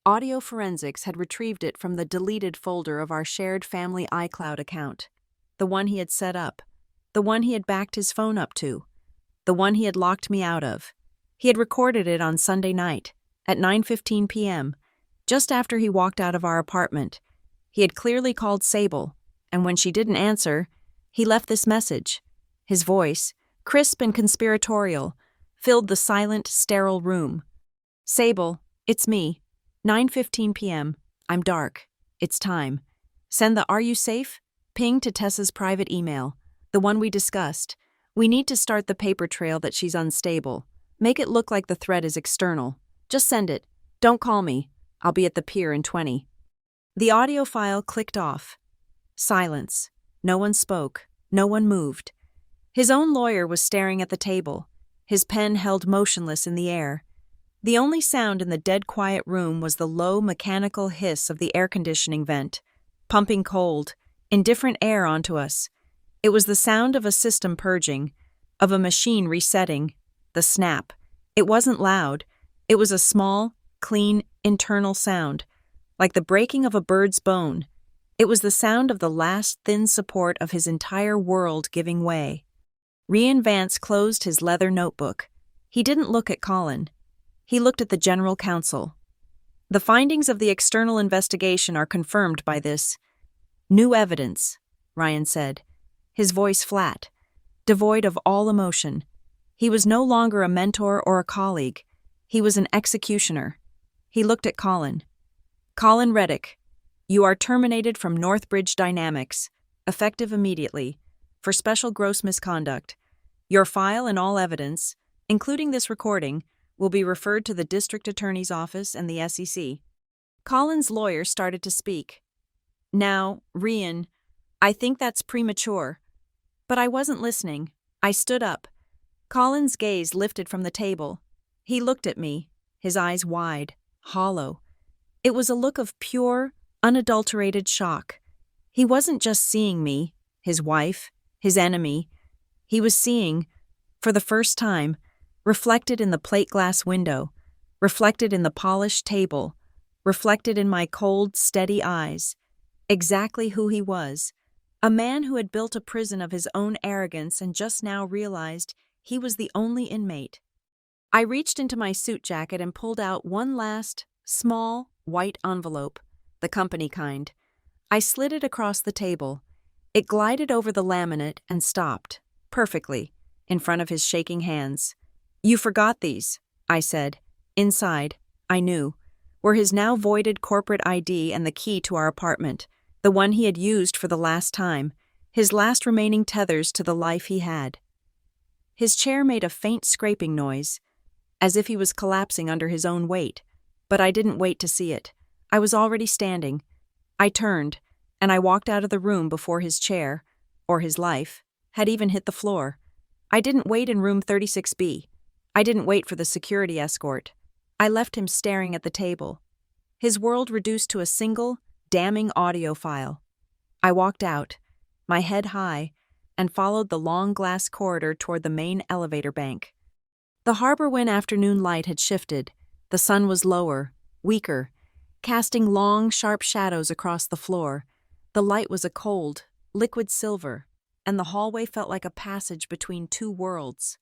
Audio forensics had retrieved it from the deleted folder of our shared family iCloud account, the one he had set up. the one he had backed his phone up to, the one he had locked me out of. He had recorded it on Sunday night, at 9:15 p.m., just after he walked out of our apartment. He had clearly called Sable, and when she didn't answer, he left this message. His voice, crisp and conspiratorial, filled the silent, sterile room. Sable, it's me. 9:15 p.m. I'm dark. It's time. Send the "Are you safe?" ping to Tessa's private email, the one we discussed. We need to start the paper trail that she's unstable. Make it look like the threat is external. Just send it. Don't call me. I'll be at the pier in 20. The audio file clicked off. Silence. No one spoke. No one moved. His own lawyer was staring at the table, his pen held motionless in the air. The only sound in the dead quiet room was the low mechanical hiss of the air conditioning vent, pumping cold, indifferent air onto us. It was the sound of a system purging, of a machine resetting, the snap. It wasn't loud. It was a small, clean, internal sound, like the breaking of a bird's bone. It was the sound of the last thin support of his entire world giving way. Rian Vance closed his leather notebook. He didn't look at Colin. He looked at the general counsel. The findings of the external investigation are confirmed by this. New evidence, Ryan said, his voice flat, devoid of all emotion. He was no longer a mentor or a colleague. He was an executioner. He looked at Colin. Colin Reddick, you are terminated from Northbridge Dynamics, effective immediately, for special gross misconduct. Your file and all evidence, including this recording, will be referred to the district attorney's office and the SEC. Colin's lawyer started to speak. Now, Rian, I think that's premature. But I wasn't listening. I stood up. Colin's gaze lifted from the table. He looked at me, his eyes wide, hollow. It was a look of pure, unadulterated shock. He wasn't just seeing me, his wife, his enemy. He was seeing, for the first time, reflected in the plate glass window, reflected in the polished table, reflected in my cold, steady eyes, exactly who he was, a man who had built a prison of his own arrogance and just now realized he was the only inmate. I reached into my suit jacket and pulled out one last, small, white envelope, the company kind. I slid it across the table. It glided over the laminate and stopped, perfectly, in front of his shaking hands. You forgot these, I said. Inside, I knew, were his now voided corporate ID and the key to our apartment, the one he had used for the last time, his last remaining tethers to the life he had. His chair made a faint scraping noise, as if he was collapsing under his own weight, but I didn't wait to see it. I was already standing. I turned, and I walked out of the room before his chair, or his life, had even hit the floor. I didn't wait in room 36B. I didn't wait for the security escort. I left him staring at the table, his world reduced to a single, damning audio file. I walked out, my head high, and followed the long glass corridor toward the main elevator bank. The Harborwind afternoon light had shifted. The sun was lower, weaker, casting long, sharp shadows across the floor. The light was a cold, liquid silver, and the hallway felt like a passage between two worlds.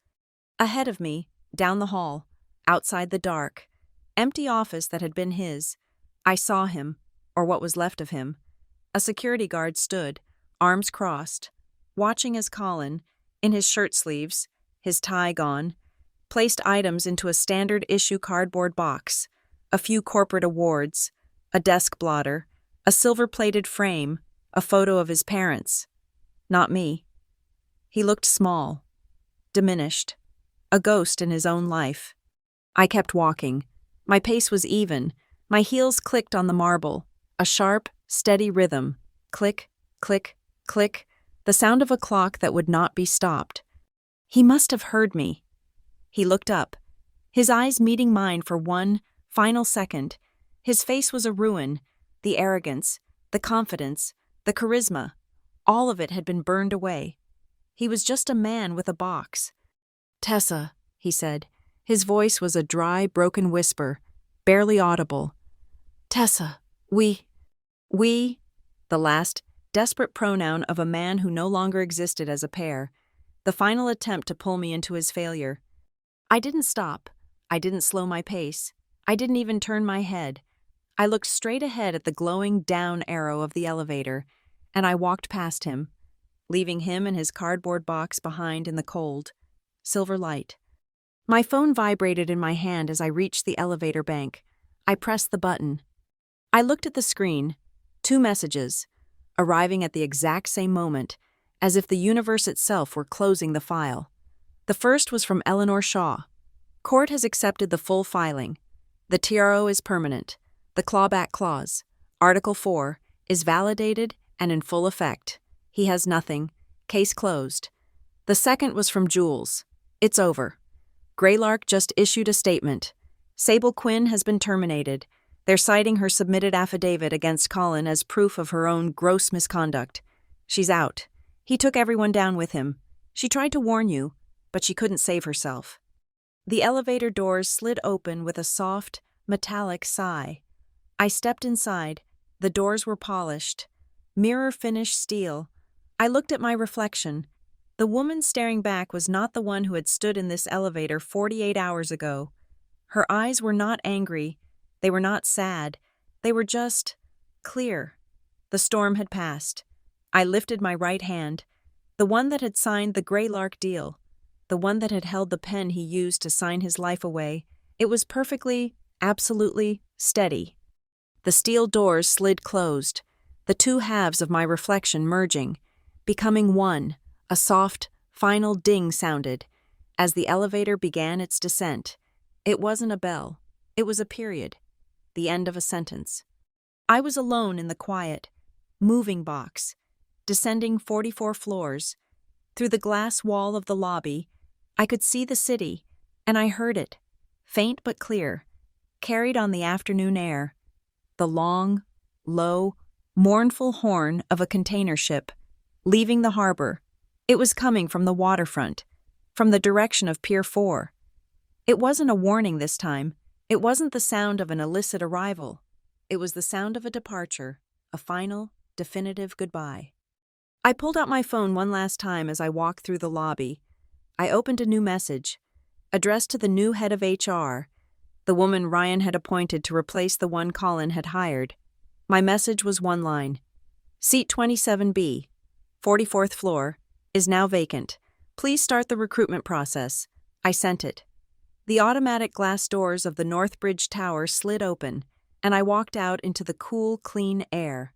Ahead of me, down the hall, outside the dark, empty office that had been his, I saw him, or what was left of him. A security guard stood, arms crossed, watching as Colin, in his shirt sleeves, his tie gone, placed items into a standard-issue cardboard box, a few corporate awards, a desk blotter, a silver-plated frame, a photo of his parents. Not me. He looked small, diminished, a ghost in his own life. I kept walking. My pace was even. My heels clicked on the marble, a sharp, steady rhythm. Click, click, click, the sound of a clock that would not be stopped. He must have heard me. He looked up, his eyes meeting mine for one final second. His face was a ruin. The arrogance, the confidence, the charisma, all of it had been burned away. He was just a man with a box. "Tessa," he said. His voice was a dry, broken whisper, barely audible. "Tessa, we, the last desperate pronoun of a man who no longer existed as a pair, the final attempt to pull me into his failure. I didn't stop. I didn't slow my pace. I didn't even turn my head. I looked straight ahead at the glowing down arrow of the elevator, and I walked past him, leaving him and his cardboard box behind in the cold, silver light. My phone vibrated in my hand as I reached the elevator bank. I pressed the button. I looked at the screen. 2 messages, arriving at the exact same moment, as if the universe itself were closing the file. The first was from Eleanor Shaw. Court has accepted the full filing. The TRO is permanent. The clawback clause, Article 4, is validated and in full effect. He has nothing. Case closed. The second was from Jules. It's over. Greylark just issued a statement. Sable Quinn has been terminated. They're citing her submitted affidavit against Colin as proof of her own gross misconduct. She's out. He took everyone down with him. She tried to warn you, but she couldn't save herself. The elevator doors slid open with a soft, metallic sigh. I stepped inside. The doors were polished. Mirror-finished steel. I looked at my reflection. The woman staring back was not the one who had stood in this elevator 48 hours ago. Her eyes were not angry. They were not sad. They were just clear. The storm had passed. I lifted my right hand, the one that had signed the Greylark deal, the one that had held the pen he used to sign his life away. It was perfectly, absolutely steady. The steel doors slid closed, the 2 halves of my reflection merging, becoming one. A soft, final ding sounded as the elevator began its descent. It wasn't a bell. It was a period, the end of a sentence. I was alone in the quiet, moving box, descending 44 floors. Through the glass wall of the lobby, I could see the city, and I heard it, faint but clear, carried on the afternoon air. The long, low, mournful horn of a container ship, leaving the harbor. It was coming from the waterfront, from the direction of Pier 4. It wasn't a warning this time. It wasn't the sound of an illicit arrival. It was the sound of a departure, a final, definitive goodbye. I pulled out my phone one last time as I walked through the lobby. I opened a new message, addressed to the new head of HR, the woman Ryan had appointed to replace the one Colin had hired. My message was one line. Seat 27B, 44th floor, is now vacant. Please start the recruitment process. I sent it. The automatic glass doors of the North Bridge Tower slid open, and I walked out into the cool, clean air.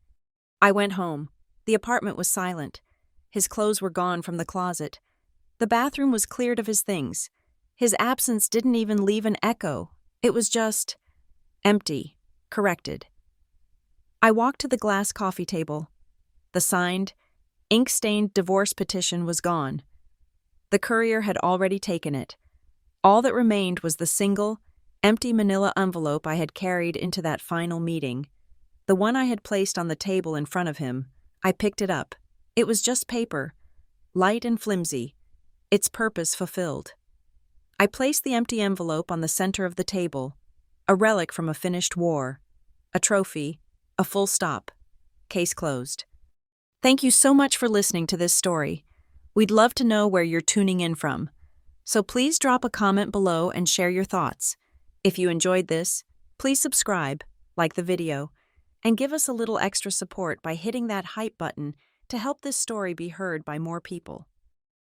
I went home. The apartment was silent. His clothes were gone from the closet. The bathroom was cleared of his things. His absence didn't even leave an echo. It was just empty, corrected. I walked to the glass coffee table. The signed, ink-stained divorce petition was gone. The courier had already taken it. All that remained was the single, empty manila envelope I had carried into that final meeting. The one I had placed on the table in front of him. I picked it up. It was just paper, light and flimsy, its purpose fulfilled. I placed the empty envelope on the center of the table, a relic from a finished war, a trophy, a full stop. Case closed. Thank you so much for listening to this story. We'd love to know where you're tuning in from. So please drop a comment below and share your thoughts. If you enjoyed this, please subscribe, like the video, and give us a little extra support by hitting that hype button to help this story be heard by more people.